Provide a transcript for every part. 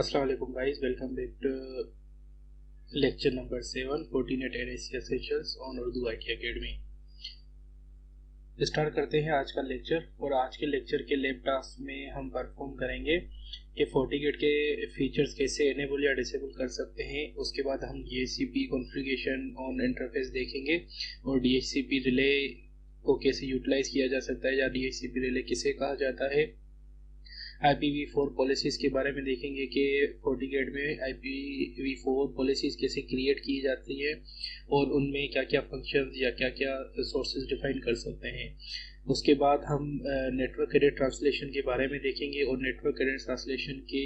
अस्सलाम वालेकुम guys, welcome back to lecture number 7 14 NSC essentials on Urdu IT academy. Start करते हैं आज का लेक्चर। और आज के लेक्चर के लैब टास्क में हम परफॉर्म करेंगे कि FortiGate के फीचर्स कैसे इनेबल या डिसेबल कर सकते हैं। उसके बाद हम DHCP कॉन्फ़िगरेशन ऑन इंटरफेस देखेंगे और DHCP रिले को कैसे यूटिलाइज किया जा सकता है या DHCP रिले किसे कहा जाता है। IPv4 पॉलिसीज़ के बारे में देखेंगे कि FortiGate में IPv4 पॉलिसीज़ कैसे क्रिएट की जाती है और उनमें क्या क्या फंक्शंस या क्या क्या सोर्सेज डिफाइन कर सकते हैं। उसके बाद हम नेटवर्क एडेड ट्रांसलेशन के बारे में देखेंगे और नेटवर्क एडेड ट्रांसलेशन के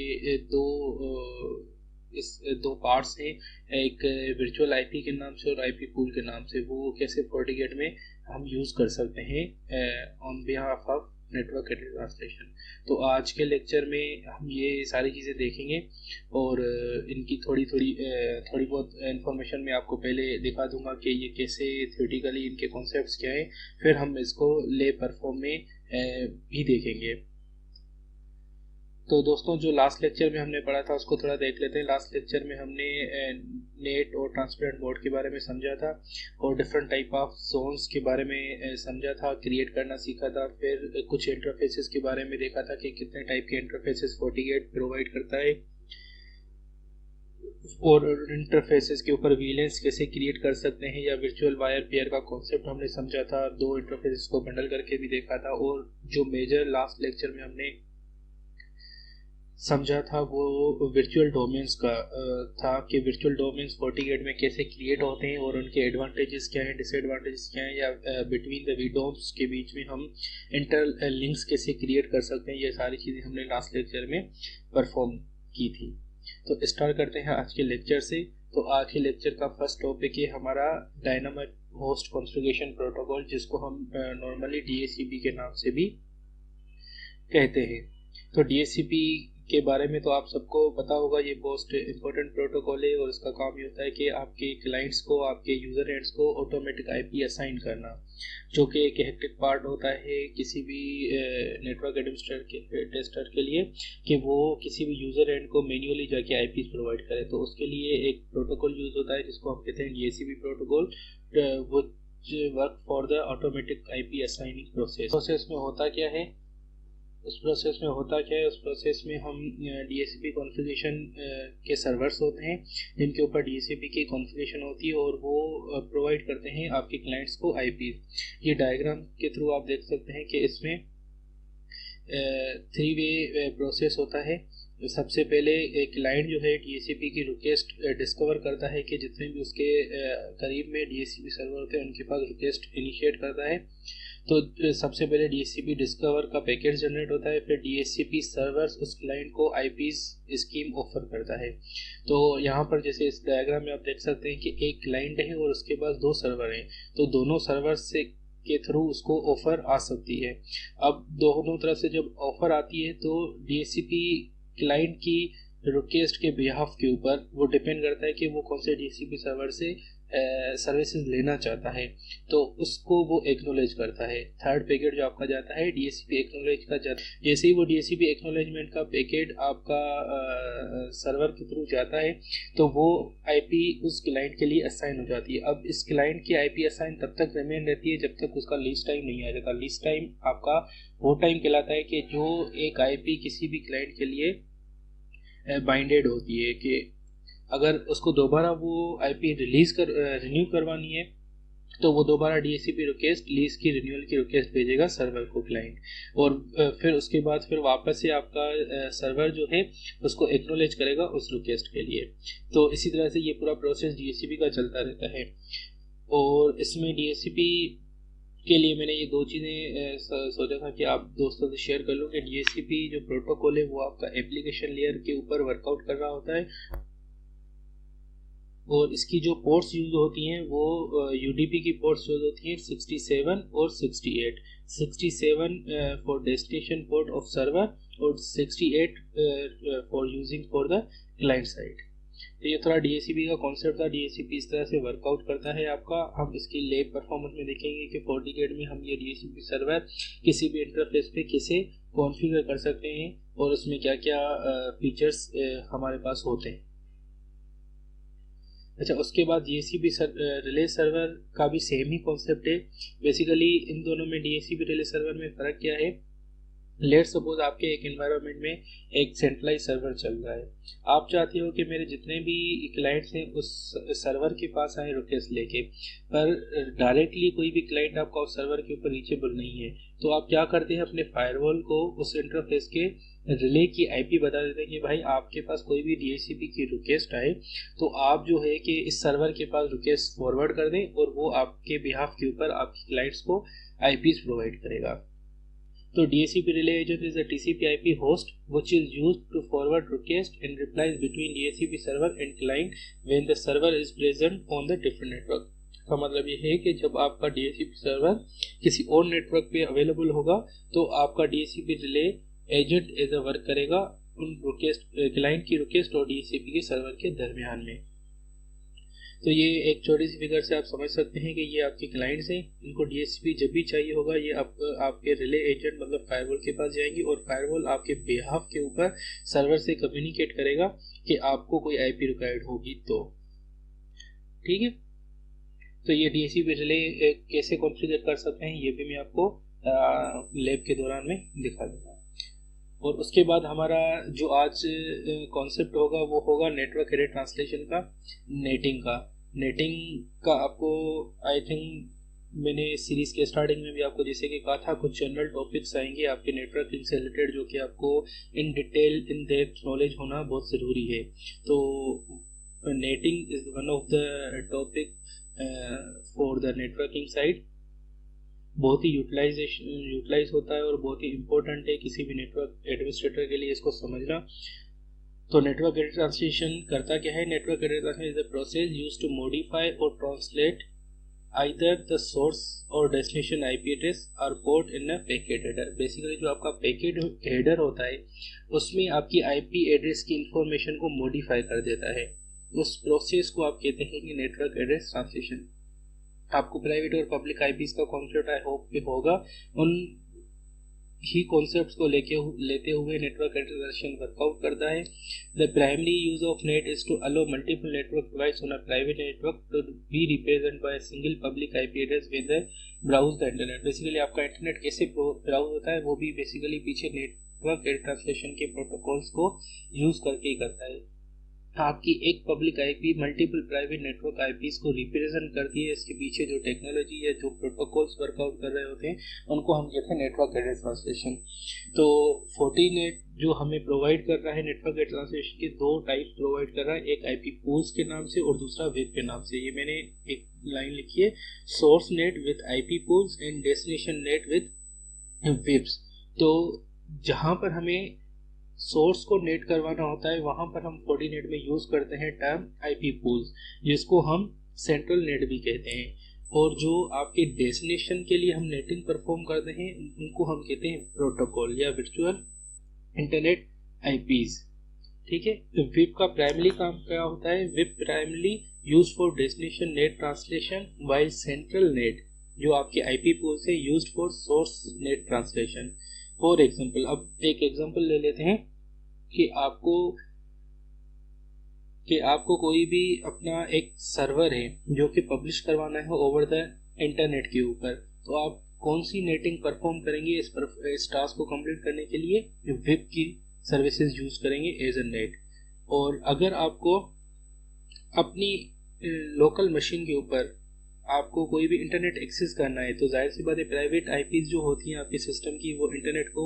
दो पार्ट्स हैं, एक वर्चुअल आईपी के नाम से और आईपी पूल के नाम से। वो कैसे FortiGate में हम यूज़ कर सकते हैं on behalf of network added translation. तो आज के लेक्चर में हम ये सारी चीज़ें देखेंगे और इनकी थोड़ी बहुत इन्फॉर्मेशन मैं आपको पहले दिखा दूंगा कि ये कैसे थ्योरेटिकली इनके कॉन्सेप्ट्स क्या हैं, फिर हम इसको ले परफॉर्म में भी देखेंगे। तो दोस्तों, जो लास्ट लेक्चर में हमने पढ़ा था उसको थोड़ा देख लेते हैं। लास्ट लेक्चर में हमने नेट और ट्रांसपेरेंट मोड के बारे में समझा था और डिफरेंट टाइप ऑफ जोन्स के बारे में समझा था, क्रिएट करना सीखा था। फिर कुछ इंटरफेसेस के बारे में देखा था कि कितने टाइप के इंटरफेसेस FortiGate प्रोवाइड करता है और इंटरफेसेस के ऊपर वीलेंस कैसे क्रिएट कर सकते हैं या वर्चुअल वायर पेयर का कॉन्सेप्ट हमने समझा था। दो इंटरफेसेस को बंडल करके भी देखा था। और जो मेजर लास्ट लेक्चर में हमने समझा था वो वर्चुअल डोमेन्स का था कि वर्चुअल डोमेन्स FortiGate में कैसे क्रिएट होते हैं और उनके एडवांटेजेस क्या हैं, डिसएडवांटेजेस क्या हैं, या बिटवीन द विडोम्स के बीच में हम इंटर लिंक्स कैसे क्रिएट कर सकते हैं। ये सारी चीज़ें हमने लास्ट लेक्चर में परफॉर्म की थी। तो स्टार्ट करते हैं आज के लेक्चर से। तो आज के लेक्चर का फर्स्ट टॉपिक है हमारा डायनामिक होस्ट कॉन्फ़िगरेशन प्रोटोकॉल, जिसको हम नॉर्मली DHCP के नाम से भी कहते हैं। तो DHCP के बारे में तो आप सबको पता होगा, ये मोस्ट इम्पोर्टेंट प्रोटोकॉल है और इसका काम ये होता है कि आपके क्लाइंट्स को, आपके यूज़र एंड्स को ऑटोमेटिक आईपी असाइन करना, जो कि एक हेक्टिक पार्ट होता है किसी भी नेटवर्क एडमिनिस्ट्रेटर के लिए, कि वो किसी भी यूज़र एंड को मैन्युअली जाके आईपी प्रोवाइड करे। तो उसके लिए एक प्रोटोकॉल यूज़ होता है जिसको हम कहते हैं DHCP प्रोटोकॉल, वो work for the automatic IP assigning process में होता क्या है। उस प्रोसेस में हम DHCP कॉन्फ़िगरेशन के सर्वर्स होते हैं जिनके ऊपर DHCP की कॉन्फ़िगरेशन होती है और वो प्रोवाइड करते हैं आपके क्लाइंट्स को आईपी। ये डायग्राम के थ्रू आप देख सकते हैं कि इसमें 3 वे प्रोसेस होता है। सबसे पहले एक क्लाइंट जो है DHCP की रिक्वेस्ट डिस्कवर करता है कि जितने भी उसके करीब में DHCP सर्वर होते हैं उनके पास रिक्वेस्ट इनिशिएट करता है। तो सबसे पहले DHCP डिस्कवर का पैकेट जनरेट होता है, फिर DHCP सर्वर्स उस क्लाइंट को आईपीज स्कीम ऑफर करता है। तो यहाँ पर जैसे इस डायग्राम में आप देख सकते हैं कि एक क्लाइंट है और उसके पास 2 सर्वर हैं, तो दोनों सर्वर से के थ्रू उसको ऑफर आ सकती है। अब दोनों तरफ से जब ऑफर आती है तो DHCP क्लाइंट की रिक्वेस्ट के बिहाफ के ऊपर वो डिपेंड करता है कि वो कौन से DHCP सर्वर से सर्विसेज लेना चाहता है, तो उसको वो एक्नॉलेज करता है। थर्ड पैकेट जो आपका जाता है DHCP एक्नॉलेज का जाता है। जैसे ही वो DHCP एक्नॉलेजमेंट का पैकेट आपका सर्वर के थ्रू जाता है तो वो आईपी उस क्लाइंट के लिए असाइन हो जाती है। अब इस क्लाइंट की आईपी असाइन तब तक रिमेन रहती है जब तक उसका लीज टाइम नहीं आ जाता। लीज टाइम आपका वो टाइम कहलाता है कि जो एक आईपी किसी भी क्लाइंट के लिए बाइंडेड होती है, कि अगर उसको दोबारा वो आईपी रिन्यू करवानी है तो वो दोबारा DHCP रिक्वेस्ट, लीज की रिन्यूअल की रिक्वेस्ट भेजेगा सर्वर को क्लाइंट, और फिर उसके बाद फिर वापस से आपका सर्वर जो है उसको एक्नॉलेज करेगा उस रिक्वेस्ट के लिए। तो इसी तरह से ये पूरा प्रोसेस DHCP का चलता रहता है। और इसमें DHCP के लिए मैंने ये 2 चीज़ें सोचा था कि आप दोस्तों से शेयर कर लूँ कि DHCP जो प्रोटोकॉल है वो आपका एप्लीकेशन लेयर के ऊपर वर्कआउट कर रहा होता है और इसकी जो पोर्ट्स यूज होती हैं वो UDP की पोर्ट्स यूज होती हैं 67 और 68। 67 for destination port of server और 68 for using for the client side. तो ये थोड़ा DHCP का कॉन्सेप्ट था। DHCP इस तरह से वर्कआउट करता है आपका। हम इसकी लैब परफॉर्मेंस में देखेंगे कि FortiGate में हम ये DHCP सर्वर किसी भी इंटरफेस पे कैसे कॉन्फ़िगर कर सकते हैं और उसमें क्या क्या फीचर्स हमारे पास होते हैं। अच्छा, उसके बाद DHCP रिले सर्वर का भी सेम ही कॉन्सेप्ट है। बेसिकली इन दोनों में DHCP रिले सर्वर में फ़र्क क्या है, लेट सपोज आपके एक एनवायरनमेंट में एक सेंट्रलाइज सर्वर चल रहा है। आप चाहते हो कि मेरे जितने भी क्लाइंट्स हैं उस सर्वर के पास आए रिक्वेस्ट लेके, पर डायरेक्टली कोई भी क्लाइंट आपका उस सर्वर के ऊपर रीचेबल नहीं है, तो आप क्या करते हैं, अपने फायरवॉल को उस इंटरफेस के रिले की IP बता देते हैं कि भाई आपके पास कोई भी DHCP की रिक्वेस्ट आए तो आप जो है कि इस सर्वर के पास रिक्वेस्ट फॉरवर्ड कर दें और वो आपके बिहाफ के ऊपर आपके क्लाइंट्स को IPs प्रोवाइड करेगा। So DHCP relay agent is a TCP/IP host which is used to forward requests and replies between DHCP server and client when the server is present on the different network। का मतलब ये है कि जब आपका DHCP server किसी और network पे अवेलेबल होगा तो आपका DHCP relay agent as a work करेगा उन रिक्वेस्ट, क्लाइंट की रिक्वेस्ट और DHCP के सर्वर के दरमियान में। तो ये एक छोटी सी फिगर से आप समझ सकते हैं कि ये आपके क्लाइंट्स हैं, इनको DHCP जब भी चाहिए होगा ये आपके रिले एजेंट मतलब फायरवॉल के पास जाएंगे और फायरवॉल आपके बिहाफ के ऊपर सर्वर से कम्युनिकेट करेगा कि आपको कोई IP रिक्वायर्ड होगी तो। ठीक है, तो ये DHCP रिले कैसे कॉन्फ़िगर कर सकते हैं ये भी मैं आपको लैब के दौरान में दिखा दूंगा। और उसके बाद हमारा जो आज कॉन्सेप्ट होगा वो होगा नेटवर्क एरर ट्रांसलेशन का, नेटिंग का आपको आई थिंक मैंने सीरीज के स्टार्टिंग में भी आपको जैसे कि कहा था कुछ जनरल टॉपिक्स आएंगे आपके नेटवर्किंग से रिलेटेड जो कि आपको in detail in depth knowledge होना बहुत ज़रूरी है। तो netting is one of the topic for the networking side, बहुत ही यूटिलाइज होता है और बहुत ही इम्पोर्टेंट है किसी भी नेटवर्क एडमिनिस्ट्रेटर के लिए इसको समझना। तो नेटवर्क एरर ट्रांसलेशन करता क्या है, network error translation is the process used to modify or translate either the source or destination IP address or port in a packet header. Basically जो आपका पैकेट हेडर होता है उसमें आपकी IP एड्रेस की इंफॉर्मेशन को मॉडिफाई कर देता है, उस प्रोसेस को आप कहते हैं कि नेटवर्क एड्रेस ट्रांसलेशन। आपको प्राइवेट और पब्लिक IPs का कॉन्सेप्ट आई होप पे होगा, उन ही कॉन्सेप्ट्स को लेते हुए नेटवर्क एरर ट्रांसलेशन वर्कआउट करता है। The primary use of NAT is to allow multiple network device on a private network to be represent by single public IP address when they browse the internet. Basically आपका internet कैसे browse होता है वो भी basically पीछे network error translation के protocols को use करके ही करता है। आपकी एक public IP multiple private network IPs को रिप्रेजेंट करती है, इसके पीछे जो टेक्नोलॉजी या जो प्रोटोकॉल्स वर्कआउट कर रहे होते हैं उनको हम कहते हैं नेटवर्क एरर ट्रांसलेशन। तो फोर्टीनेट जो हमें प्रोवाइड कर रहा है नेटवर्क एरर ट्रांसलेशन के दो टाइप्स प्रोवाइड कर रहा है, एक IP पूल्स के नाम से और दूसरा वेब के नाम से। ये मैंने एक लाइन लिखी है, source NAT with IP pools and destination NAT with webs. तो जहाँ पर हमें सोर्स को नेट करवाना होता है वहां पर हम फोर्टीनेट में यूज करते हैं टर्म IP पूल्स, जिसको हम सेंट्रल नेट भी कहते हैं, और जो आपके डेस्टिनेशन के लिए हम नेटिंग परफॉर्म करते हैं उनको हम कहते हैं प्रोटोकॉल या वर्चुअल इंटरनेट IPs। ठीक है, तो वेब का प्राइमरी काम क्या होता है, web primary use for destination net translation while central net जो आपके IP पूल्स है use for source net translation. For example, अब एक एग्जाम्पल ले लेते हैं कि आपको कोई भी अपना एक सर्वर है जो कि पब्लिश करवाना है ओवर द इंटरनेट के ऊपर, तो आप कौन सी नेटिंग परफॉर्म करेंगे इस टास्क को कंप्लीट करने के लिए, वेब की सर्विसेज यूज करेंगे एज अ नेट। और अगर आपको अपनी लोकल मशीन के ऊपर आपको कोई भी इंटरनेट एक्सेस करना है तो जाहिर सी बात है प्राइवेट IPs जो होती हैं आपके सिस्टम की वो इंटरनेट को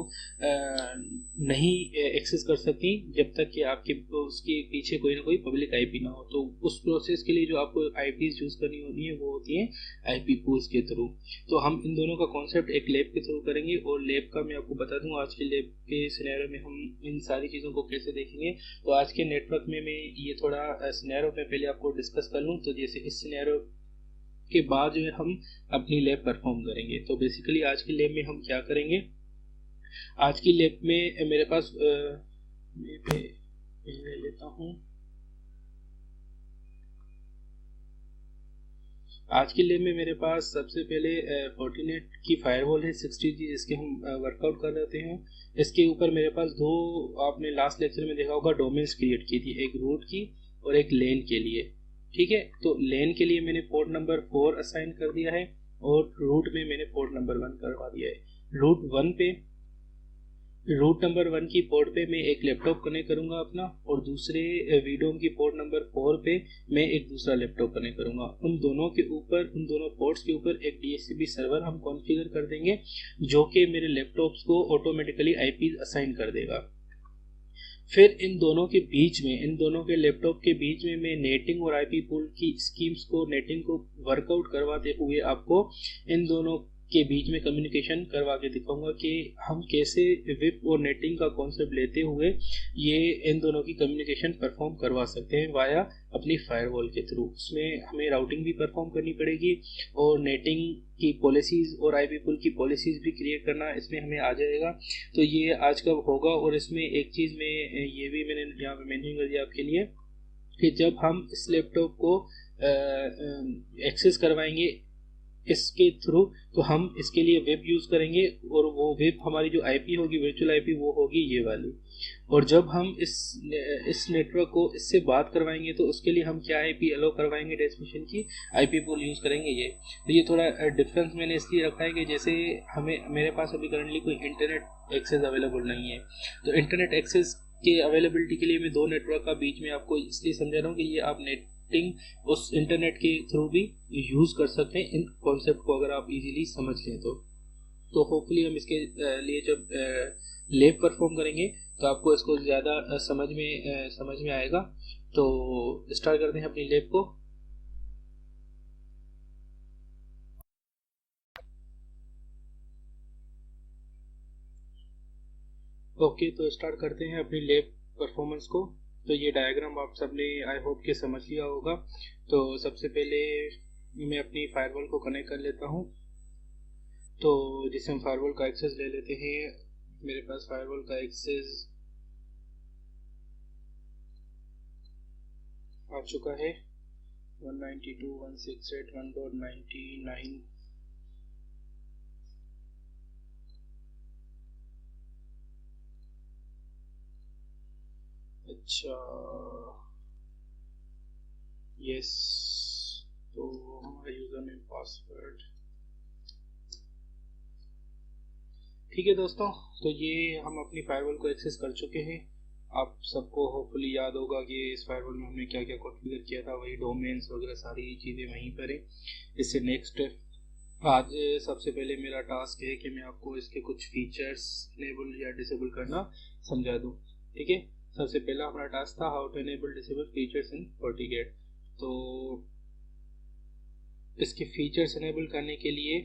नहीं एक्सेस कर सकती जब तक कि आपके उसके पीछे कोई ना कोई पब्लिक IP ना हो। तो उस प्रोसेस के लिए जो आपको IPs यूज़ करनी होती है वो होती है IP पूल्स के थ्रू। तो हम इन दोनों का कॉन्सेप्ट एक लैब के थ्रू करेंगे, और लैब का मैं आपको बता दूँ आज के लैब के सिनेरियो में हम इन सारी चीज़ों को कैसे देखेंगे। तो आज के नेटवर्क में मैं ये थोड़ा सिनेरियो में पहले आपको डिस्कस कर लूँ, तो जैसे इस सिनेरियो के बाद जो है हम अपनी लैब परफॉर्म करेंगे। तो बेसिकली आज की लैब में हम क्या करेंगे, आज की लैब में मेरे पास मैं ले लेता हूँ। आज के लिए में मेरे पास सबसे पहले फोर्टिनेट की फायरवॉल है 60G, इसके हम वर्कआउट कर लेते हैं। इसके ऊपर मेरे पास दो, आपने लास्ट लेक्चर में देखा होगा, डोमेन्स क्रिएट की थी, एक रूट की और एक लेन के लिए। ठीक है, तो लेन के लिए मैंने पोर्ट नंबर 4 असाइन कर दिया है और रूट में मैंने पोर्ट नंबर 1 करवा दिया है। रूट नंबर 1 की पोर्ट पे मैं एक लैपटॉप कनेक्ट करूंगा अपना, और दूसरे वीडोम की पोर्ट नंबर 4 पे मैं एक दूसरा लैपटॉप कनेक्ट करूंगा। उन दोनों पोर्ट्स के ऊपर एक DHCP सर्वर हम कॉन्फ़िगर कर देंगे, जो कि मेरे लैपटॉप्स को ऑटोमेटिकली IP असाइन कर देगा। फिर इन दोनों के लैपटॉप के बीच में मैं नेटिंग और IP पूल की स्कीम्स को, नेटिंग को वर्कआउट करवाते हुए आपको इन दोनों के बीच में कम्युनिकेशन करवा के दिखाऊंगा कि हम कैसे विप और नेटिंग का कॉन्सेप्ट लेते हुए ये इन दोनों की कम्युनिकेशन परफॉर्म करवा सकते हैं वाया अपनी फायरवॉल के थ्रू। उसमें हमें राउटिंग भी परफॉर्म करनी पड़ेगी और नेटिंग की पॉलिसीज और IP पूल की पॉलिसीज भी क्रिएट करना इसमें हमें आ जाएगा। तो ये आज कब होगा। और इसमें एक चीज़ में ये भी मैंने यहाँ पे मेंशन कर दिया आपके लिए कि जब हम इस लैपटॉप को एक्सेस करवाएंगे इसके थ्रू, तो हम इसके लिए वेब यूज़ करेंगे, और वो वेब हमारी जो IP होगी, वर्चुअल IP, वो होगी ये वाली। और जब हम इस नेटवर्क को इससे बात करवाएंगे तो उसके लिए हम क्या IP अलो करवाएंगे, डेस्टिनेशन की IP पूल यूज़ करेंगे ये। तो ये थोड़ा डिफरेंस मैंने इसलिए रखा है कि जैसे मेरे पास अभी करंटली कोई इंटरनेट एक्सेस अवेलेबल नहीं है, तो इंटरनेट एक्सेस के अवेलेबिलिटी के लिए मैं दो नेटवर्क का बीच में आपको इसलिए समझा रहा हूँ कि ये आप उस इंटरनेट के थ्रू भी यूज़ कर सकते हैं इन कॉन्सेप्ट को, अगर आप इजीली समझ लें तो होपफुली हम इसके लिए जब लैब परफॉर्म करेंगे तो आपको इसको ज़्यादा समझ में आएगा। तो स्टार्ट करते हैं अपनी लैब को। ओके, तो स्टार्ट करते हैं अपनी लैब परफॉर्मेंस को। तो ये डायग्राम आप सबने आई होप के समझ लिया होगा। तो सबसे पहले मैं अपनी फायरवॉल को कनेक्ट कर लेता हूँ। तो जिसे हम फायरवॉल का एक्सेस ले लेते हैं। मेरे पास फायरवॉल का एक्सेस आ चुका है 192.168.1.99। अच्छा, यस, तो हमारा यूजर नेम पासवर्ड ठीक है दोस्तों। तो ये हम अपनी फायरवॉल को एक्सेस कर चुके हैं। आप सबको होपफुली याद होगा कि इस फायरवॉल में हमने क्या क्या कॉन्फ़िगर किया था, वही डोमेन्स वगैरह सारी चीज़ें वहीं पर है। इससे नेक्स्ट आज सबसे पहले मेरा टास्क है कि मैं आपको इसके कुछ फीचर्स इनेबल या डिसेबल करना समझा दूँ। ठीक है, सबसे पहला हमारा टास्क था how to enable disable features in FortiGate। तो इसके फीचर्स इनेबल करने के लिए,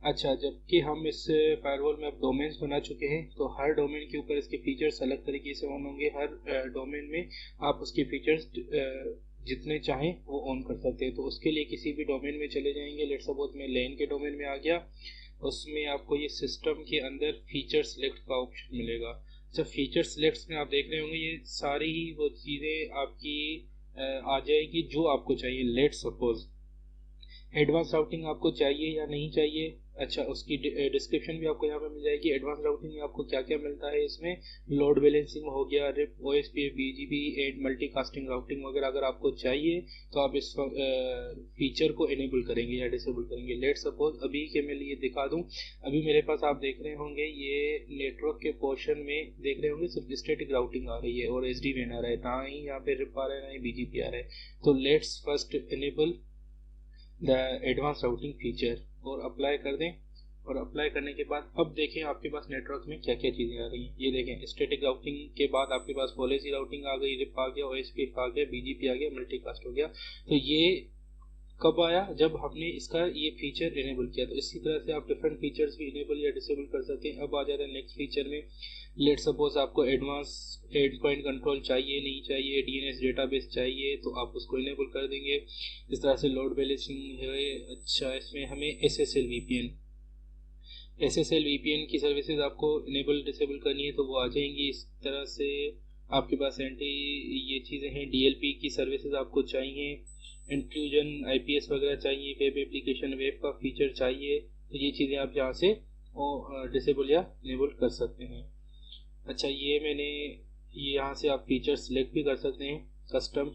अच्छा, जबकि हम इस फायरवॉल में अब डोमेन्स बना चुके हैं, तो हर डोमेन के ऊपर इसके फीचर्स अलग तरीके से ऑन होंगे। हर डोमेन में आप उसके फीचर्स जितने चाहें वो ऑन कर सकते हैं। तो उसके लिए किसी भी डोमेन में चले जाएंगे। लेट्स सपोज मैं लेन के डोमेन में आ गया, उसमें आपको ये सिस्टम के अंदर फीचर सिलेक्ट का ऑप्शन मिलेगा। जब फीचर सिलेक्ट में आप देख रहे होंगे ये सारी ही वो चीज़ें आपकी आ जाएगी जो आपको चाहिए। लेट्स सपोज एडवांस राउटिंग आपको चाहिए या नहीं चाहिए। अच्छा, उसकी डिस्क्रिप्शन भी आपको यहाँ पे मिल जाएगी। एडवांस राउटिंग में आपको क्या क्या मिलता है, इसमें लोड बैलेंसिंग हो गया, RIP, OSPF, BGP, add multicasting routing वगैरह अगर आपको चाहिए तो आप इस फीचर को इनेबल करेंगे या डिसेबल करेंगे। लेट सपोज अभी के मैं लिए दिखा दूँ, अभी मेरे पास आप देख रहे होंगे ये नेटवर्क के पोर्शन में देख रहे होंगे सिर्फ स्टैटिक राउटिंग आ रही है और SD-WAN आ रहा है, ना ही यहाँ पे रिप आ रहा है ना ही BGP आ रहा है। तो let's first enable the advance routing feature और अप्लाई कर दें। और अप्लाई करने के बाद अब देखें आपके पास नेटवर्क में क्या क्या चीज़ें आ रही हैं। ये देखें, स्टैटिक राउटिंग के बाद आपके पास पॉलिसी राउटिंग आ गई, रिप आ गया, OSPF आ गया, BGP आ गया, मल्टीकास्ट हो गया। तो ये कब आया, जब हमने इसका ये फीचर इनेबल किया। तो इसी तरह से आप डिफरेंट फीचर्स भी इनेबल या डिसेबल कर सकते हैं। अब आ जाता है नेक्स्ट फीचर में। लेट सपोज आपको एडवांस एंड पॉइंट कंट्रोल चाहिए, नहीं चाहिए, DNS डेटाबेस चाहिए, तो आप उसको इनेबल कर देंगे। इस तरह से लोड बैलेंसिंग है। अच्छा, इसमें हमें SSL VPN की सर्विसेज आपको इनेबल डिसेबल करनी है तो वो आ जाएंगी। इस तरह से आपके पास ये चीज़ें हैं। DLP की सर्विसेज आपको चाहिए इंट्रूजन आईपीएस वगैरह चाहिए, वेब एप्लीकेशन वेब का फीचर चाहिए, तो ये चीज़ें आप यहाँ से डिसेबल या इनेबल कर सकते हैं। अच्छा, ये मैंने यहाँ से आप फीचर सिलेक्ट भी कर सकते हैं, कस्टम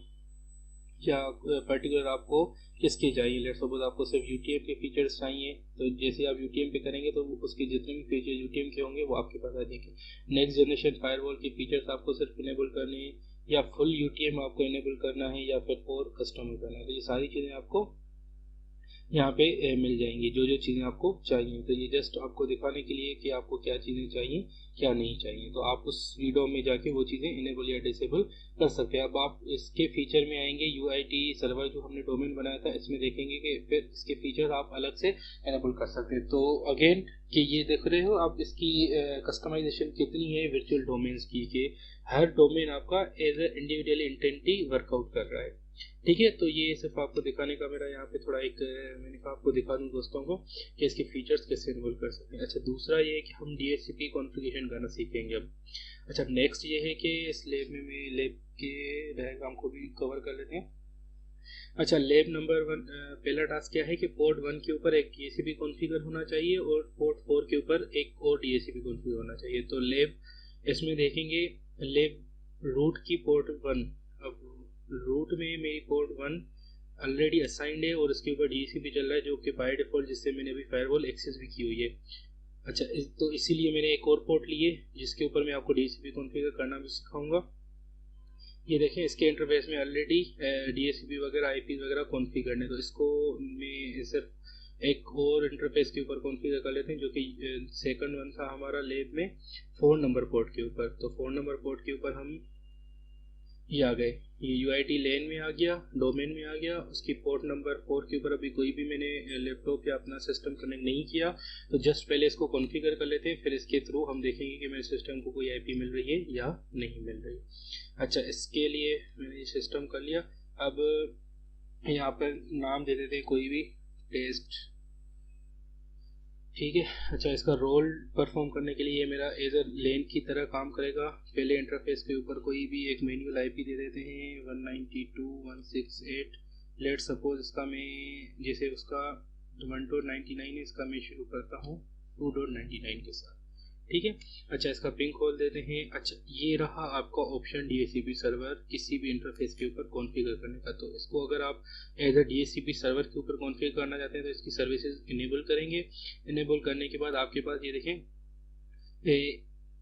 या पर्टिकुलर आपको किसके चाहिए। लेट्स सपोज आपको सिर्फ यूटीएम के फीचर्स चाहिए, तो जैसे आप यूटीएम पे करेंगे तो उसके जितने भी फीचर यूटीएम के होंगे वो आपके पास आ जाएंगे। नेक्स्ट जनरेशन फायरवॉल के फीचर्स आपको सिर्फ इनेबल करने हैं, या फुल यूटीएम आपको इनेबल करना है, या फिर और कस्टम करना है, तो ये सारी चीज़ें आपको यहाँ पे मिल जाएंगी, जो जो चीज़ें आपको चाहिए। तो ये जस्ट आपको दिखाने के लिए कि आपको क्या चीज़ें चाहिए क्या नहीं चाहिए, तो आप उस विंडो में जाके वो चीज़ें इनेबल या डिसेबल कर सकते हैं। अब आप इसके फीचर में आएंगे, यूआईटी सर्वर जो हमने डोमेन बनाया था इसमें देखेंगे कि फिर इसके फीचर आप अलग से इनेबल कर सकते हैं। तो अगेन कि ये देख रहे हो आप इसकी कस्टमाइजेशन कितनी है वर्चुअल डोमेन्स की, कि हर डोमेन आपका एज ए इंडिविजुअली इंटेंटी वर्कआउट कर रहा है। ठीक है, तो ये सिर्फ आपको दिखाने का मेरा यहाँ पे थोड़ा एक मैंने कहा आपको दिखा दूँ दोस्तों को कि इसके फीचर्स कैसे इन्वॉल्व कर सकते हैं। अच्छा, दूसरा ये है कि हम डीएचसीपी कॉन्फ़िगरेशन करना सीखेंगे अब। अच्छा, नेक्स्ट ये है कि इस लैब में लैब के डायग्राम को भी कवर कर लेते हैं। अच्छा, लैब नंबर 1 पहला टास्क क्या है कि पोर्ट 1 के ऊपर एक डीएचसीपी कॉन्फ़िगर होना चाहिए और पोर्ट 4 के ऊपर एक और डीएचसीपी कॉन्फ़िगर होना चाहिए। तो लैब इसमें देखेंगे लैब रूट की पोर्ट 1, अब रूट में मेरी पोर्ट 1 ऑलरेडी असाइंड है और उसके ऊपर डीएचसीपी चल रहा है, जो कि बाय डिफॉल्ट जिससे मैंने अभी फायरवॉल एक्सेस भी की हुई है। अच्छा, तो इसीलिए मैंने एक और पोर्ट लिए जिसके ऊपर मैं आपको डीएचसीपी कॉन्फ़िगर करना भी सिखाऊंगा। ये देखें, इसके इंटरफेस में ऑलरेडी डीएचसीपी वगैरह आईपी वगैरह कॉन्फ़िगर है, तो इसको मैं सिर्फ एक और इंटरफेस के ऊपर कॉन्फ़िगर कर लेते हैं, जो कि सेकंड वन था हमारा लैब में 4 नंबर पोर्ट के ऊपर। तो 4 नंबर पोर्ट के ऊपर हम ये आ गए, ये यूआईटी लेन में आ गया, डोमेन में आ गया। उसकी पोर्ट नंबर 4 के ऊपर अभी कोई भी मैंने लैपटॉप या अपना सिस्टम कनेक्ट नहीं किया, तो जस्ट पहले इसको कॉन्फ़िगर कर लेते हैं, फिर इसके थ्रू हम देखेंगे कि मेरे सिस्टम को कोई आईपी मिल रही है या नहीं मिल रही। अच्छा, इसके लिए मैंने ये सिस्टम कर लिया। अब यहाँ पर नाम दे देते हैं कोई भी, टेस्ट। ठीक है। अच्छा, इसका रोल परफॉर्म करने के लिए ये मेरा एज अ लेन की तरह काम करेगा। पहले इंटरफेस के ऊपर कोई भी एक मैन्युअल आईपी दे देते हैं 192.168। लेट सपोज इसका मैं जैसे उसका 1.99 है, इसका मैं शुरू करता हूँ 2.99 के साथ। ठीक है। अच्छा, इसका पिंग खोल देते हैं। अच्छा, ये रहा आपका ऑप्शन डीएचसीपी सर्वर किसी भी इंटरफेस के ऊपर कॉन्फ़िगर करने का। तो इसको अगर आप एज अ डीएचसीपी सर्वर के ऊपर कॉन्फ़िगर करना चाहते हैं तो इसकी सर्विसेज इनेबल करेंगे। इनेबल करने के बाद आपके पास ये देखें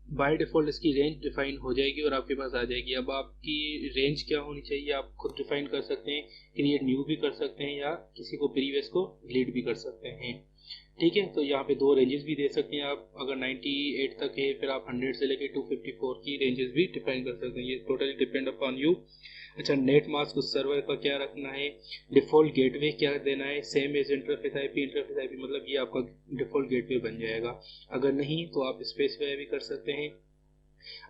बाय डिफ़ॉल्ट इसकी रेंज डिफाइन हो जाएगी और आपके पास आ जाएगी। अब आपकी रेंज क्या होनी चाहिए आप खुद डिफाइन कर सकते हैं, क्रिएट न्यू भी कर सकते हैं या किसी को प्रीवियस को डिलीट भी कर सकते हैं। ठीक है, तो यहाँ पे 2 रेंजेस भी दे सकते हैं आप। अगर 98 तक है फिर आप 100 से लेकर 254 की रेंजेस भी डिफाइन कर सकते हैं, ये टोटली डिपेंड अपॉन यू। अच्छा, नेट मास्क उस सर्वर का क्या रखना है, डिफ़ॉल्ट गेटवे क्या देना है, सेम एज इंटरफेस आईपी मतलब ये आपका डिफ़ॉल्ट गेटवे बन जाएगा। अगर नहीं तो आप स्पेसिफाई भी कर सकते हैं।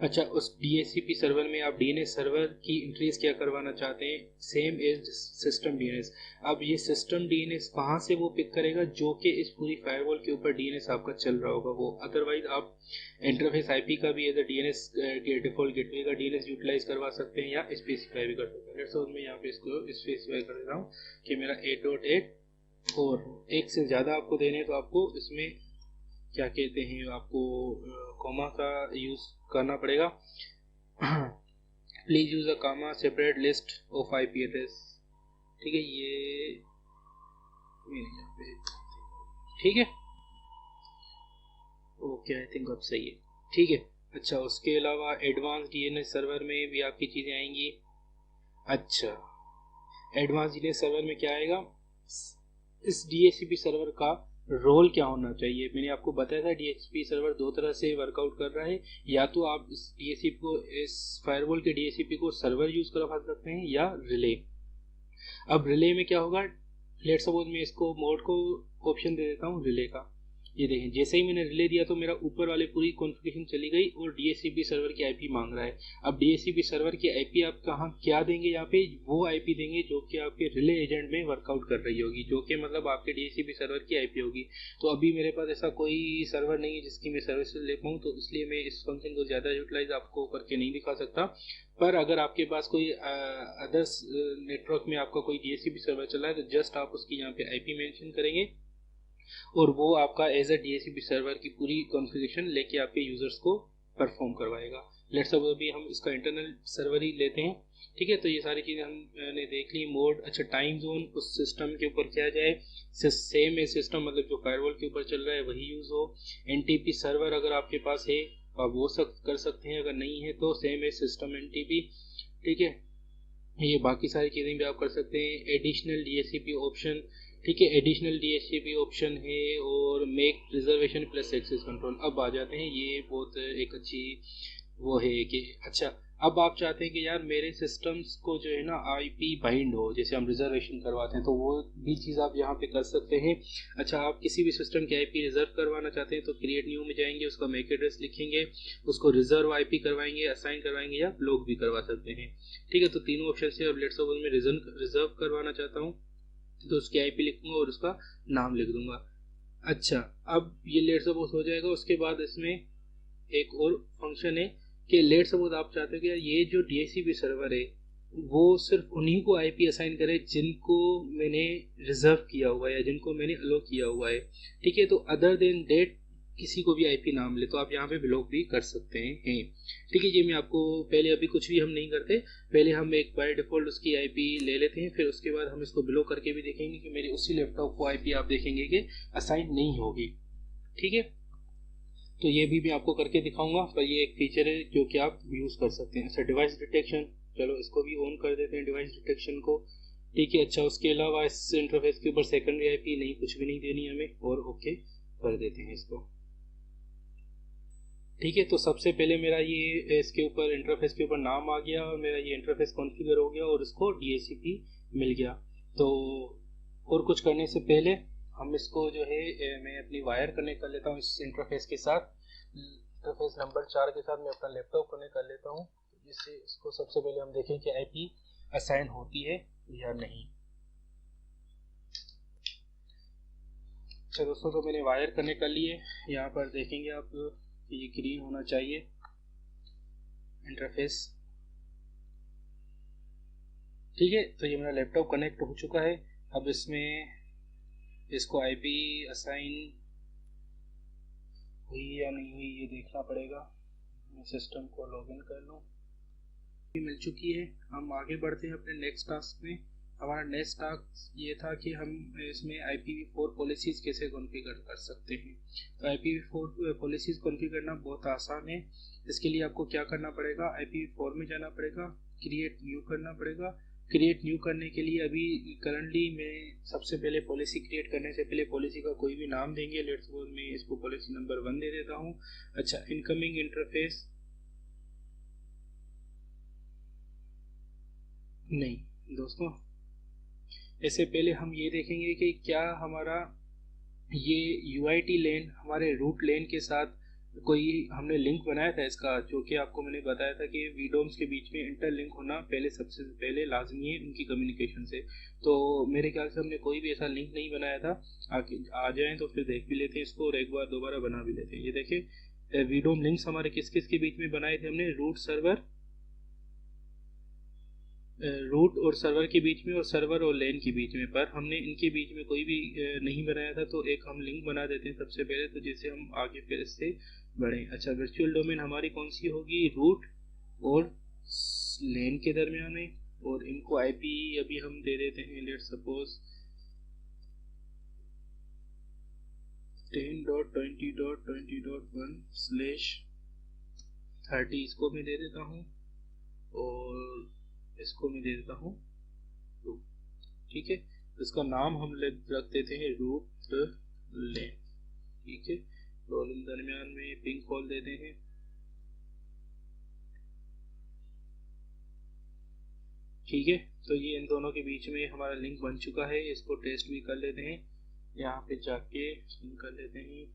अच्छा, उस डीएचसीपी सर्वर में आप डीएनएस सर्वर की इंट्रीज क्या करवाना चाहते हैं, सेम एज सिस्टम डीएनएस। अब ये सिस्टम डीएनएस कहाँ से वो पिक करेगा, जो कि इस पूरी फायरवॉल के ऊपर डीएनएस आपका चल रहा होगा वो। अदरवाइज आप इंटरफेस आईपी का भी as a DNS default gateway का डीएनएस यूटिलाइज करवा सकते हैं या स्पेसिफाई भी कर सकते हैं। लेट्स सपोज मैं यहाँ पे इसको स्पेसिफाई कर देता हूँ कि मेरा 8.8 और एक से ज़्यादा आपको देने, तो आपको इसमें क्या कहते हैं, आपको कॉमा का यूज़ करना पड़ेगा। Please use a comma separate list of IP address. ठीक है, ये यहाँ पे ठीक है, ओके, आई थिंक अब सही है। ठीक है। अच्छा, उसके अलावा एडवांस डीएनएस सर्वर में भी आपकी चीज़ें आएंगी। अच्छा, एडवांस डीएनएस सर्वर में क्या आएगा, इस डीएचसीपी सर्वर का रोल क्या होना चाहिए। मैंने आपको बताया था डीएचसीपी सर्वर 2 तरह से वर्कआउट कर रहा है, या तो आप इस डीएचसीपी को, इस फायरवॉल के डीएचसीपी को सर्वर यूज करवा सकते हैं या रिले। अब रिले में क्या होगा, लेट्स सपोज मैं इसको मोड को ऑप्शन दे देता हूँ रिले का। ये देखें जैसे ही मैंने रिले दिया तो मेरा ऊपर वाले पूरी कॉन्फ़िगरेशन चली गई और DHCP सर्वर की आईपी मांग रहा है। अब DHCP सर्वर की आईपी आप कहाँ क्या देंगे, यहाँ पे वो आईपी देंगे जो कि आपके रिले एजेंट में वर्कआउट कर रही होगी, जो कि मतलब आपके DHCP सर्वर की आईपी होगी। तो अभी मेरे पास ऐसा कोई सर्वर नहीं है जिसकी मैं सर्विस ले पाऊँ, तो इसलिए मैं इस फंक्शन को ज़्यादा यूटिलाइज आपको करके नहीं दिखा सकता। पर अगर आपके पास कोई अदर्स नेटवर्क में आपका कोई DHCP सर्वर चला है तो जस्ट आप उसकी यहाँ पे आईपी मेंशन करेंगे और वो आपका एज अ DHCP सर्वर की पूरी कॉन्फ़िगरेशन लेके आपके यूजर्स को परफॉर्म करवाएगा। लेट्स सपोज अभी हम इसका इंटरनल सर्वर ही लेते हैं, ठीक है। तो ये सारी चीज़ें हमने देख ली। मोड, अच्छा टाइम जोन उस सिस्टम के ऊपर क्या जाए, सेम है सिस्टम, मतलब जो फायरवॉल के ऊपर चल रहा है वही यूज़ हो। NTP सर्वर अगर आपके पास है आप वो सब कर सकते हैं, अगर नहीं है तो सेम है सिस्टम NTP, ठीक है। ये बाकी सारी चीज़ें भी आप कर सकते हैं। एडिशनल DHCP ऑप्शन, ठीक है, एडिशनल DHCP ऑप्शन है और make reservation plus access control. अब आ जाते हैं, ये बहुत एक अच्छी वो है कि अच्छा अब आप चाहते हैं कि यार मेरे सिस्टम्स को जो है ना आईपी बाइंड हो, जैसे हम रिजर्वेशन करवाते हैं तो वो भी चीज़ आप यहाँ पे कर सकते हैं। अच्छा आप किसी भी सिस्टम की आईपी रिजर्व करवाना चाहते हैं तो क्रिएट न्यू में जाएंगे, उसका मैक एड्रेस लिखेंगे, उसको रिजर्व आईपी करवाएंगे, असाइन करवाएंगे या ब्लॉक भी करवा सकते हैं, ठीक है। तो तीनों ऑप्शन से। अब लेट्स सपोज मैं रिजर्व करवाना चाहता हूँ तो उसकी आईपी लिखूंगा और उसका नाम लिख दूंगा। अच्छा अब ये लेट्स सपोज हो जाएगा। उसके बाद इसमें एक और फंक्शन है कि लेट्स सपोज आप चाहते हो कि ये जो DHCP सर्वर है वो सिर्फ उन्हीं को आईपी असाइन करे जिनको मैंने रिजर्व किया हुआ है या जिनको मैंने अलो किया हुआ है, ठीक है। तो अदर देन डेट किसी को भी आईपी नाम ले तो आप यहाँ पे ब्लॉक भी कर सकते हैं, ठीक है। ये मैं आपको पहले, अभी कुछ भी हम नहीं करते, पहले हम एक बाय डिफॉल्ट उसकी आईपी ले लेते हैं, फिर उसके बाद हम इसको ब्लॉक करके भी देखेंगे कि मेरी उसी लैपटॉप को आईपी आप देखेंगे कि असाइन नहीं होगी, ठीक है। तो ये भी मैं आपको करके दिखाऊंगा, पर ये एक फीचर है जो कि आप यूज़ कर सकते हैं। अच्छा डिवाइस डिटेक्शन, चलो इसको भी ऑन कर देते हैं डिवाइस डिटेक्शन को, ठीक है। अच्छा उसके अलावा इस इंटरफेस के ऊपर सेकेंडरी आईपी नहीं, कुछ भी नहीं देनी हमें, और ओके कर देते हैं इसको, ठीक है। तो सबसे पहले मेरा ये इसके ऊपर इंटरफेस के ऊपर नाम आ गया और मेरा ये इंटरफेस कॉन्फ़िगर हो गया और इसको DHCP मिल गया। तो और कुछ करने से पहले हम इसको जो है मैं अपनी वायर कनेक्ट कर लेता हूँ इस इंटरफेस के साथ, इंटरफेस नंबर 4 के साथ मैं अपना लैपटॉप कनेक्ट कर लेता हूँ, जिससे इसको सबसे पहले हम देखें कि आईपी असाइन होती है या नहीं। अच्छा दोस्तों, तो मैंने वायर कनेक्ट कर लिए, यहाँ पर देखेंगे आप कि ये ग्रीन होना चाहिए इंटरफेस, ठीक है। तो ये मेरा लैपटॉप कनेक्ट हो चुका है। अब इसमें इसको आईपी असाइन हुई या नहीं हुई ये देखना पड़ेगा। मैं सिस्टम को लॉगिन कर लूँ, मिल चुकी है। हम आगे बढ़ते हैं अपने नेक्स्ट टास्क में। हमारा नेक्स्ट टास्क ये था कि हम इसमें IPv4 पॉलिसीज़ कैसे कॉन्फ़िगर कर सकते हैं। तो IPv4 पॉलिसीज़ कॉन्फ़िगर करना बहुत आसान है। इसके लिए आपको क्या करना पड़ेगा, IPv4 में जाना पड़ेगा, क्रिएट न्यू करना पड़ेगा। क्रिएट न्यू करने के लिए अभी करंटली मैं सबसे पहले पॉलिसी क्रिएट करने से पहले पॉलिसी का कोई भी नाम देंगे। लेट्स सपोज मैं इसको पॉलिसी नंबर 1 दे देता हूँ। अच्छा इनकमिंग इंटरफेस नहीं दोस्तों, इससे पहले हम ये देखेंगे कि क्या हमारा ये UIT लेन हमारे रूट लेन के साथ कोई हमने लिंक बनाया था इसका, जो कि आपको मैंने बताया था कि वीडोम्स के बीच में इंटरलिंक होना पहले सबसे पहले लाजमी है उनकी कम्युनिकेशन से। तो मेरे ख्याल से हमने कोई भी ऐसा लिंक नहीं बनाया था। आगे आ जाएं तो फिर देख भी लेते हैं इसको और एक बार दोबारा बना भी लेते हैं। ये देखिए वीडोम लिंक्स हमारे किस किस के बीच में बनाए थे हमने, रूट और सर्वर के बीच में और सर्वर और लेन के बीच में, पर हमने इनके बीच में कोई भी नहीं बनाया था। तो एक हम लिंक बना देते हैं सबसे पहले, तो जिससे हम आगे फिर इससे बढ़ें। अच्छा वर्चुअल डोमेन हमारी कौन सी होगी, रूट और लेन के दरमियान में, और इनको आईपी अभी हम दे देते हैं लेट्स सपोज 10.20.20.1/30 इसको मैं दे देता हूँ और इसको मैं दे देता हूँ रूट, ठीक है। इसका नाम हम रख देते हैं रूट लेन, ठीक है। तो इन दरमियान में पिंग कॉल देते हैं, ठीक है। तो ये इन दोनों के बीच में हमारा लिंक बन चुका है। इसको टेस्ट भी कर लेते हैं, यहाँ पे जाके लिंक कर लेते हैं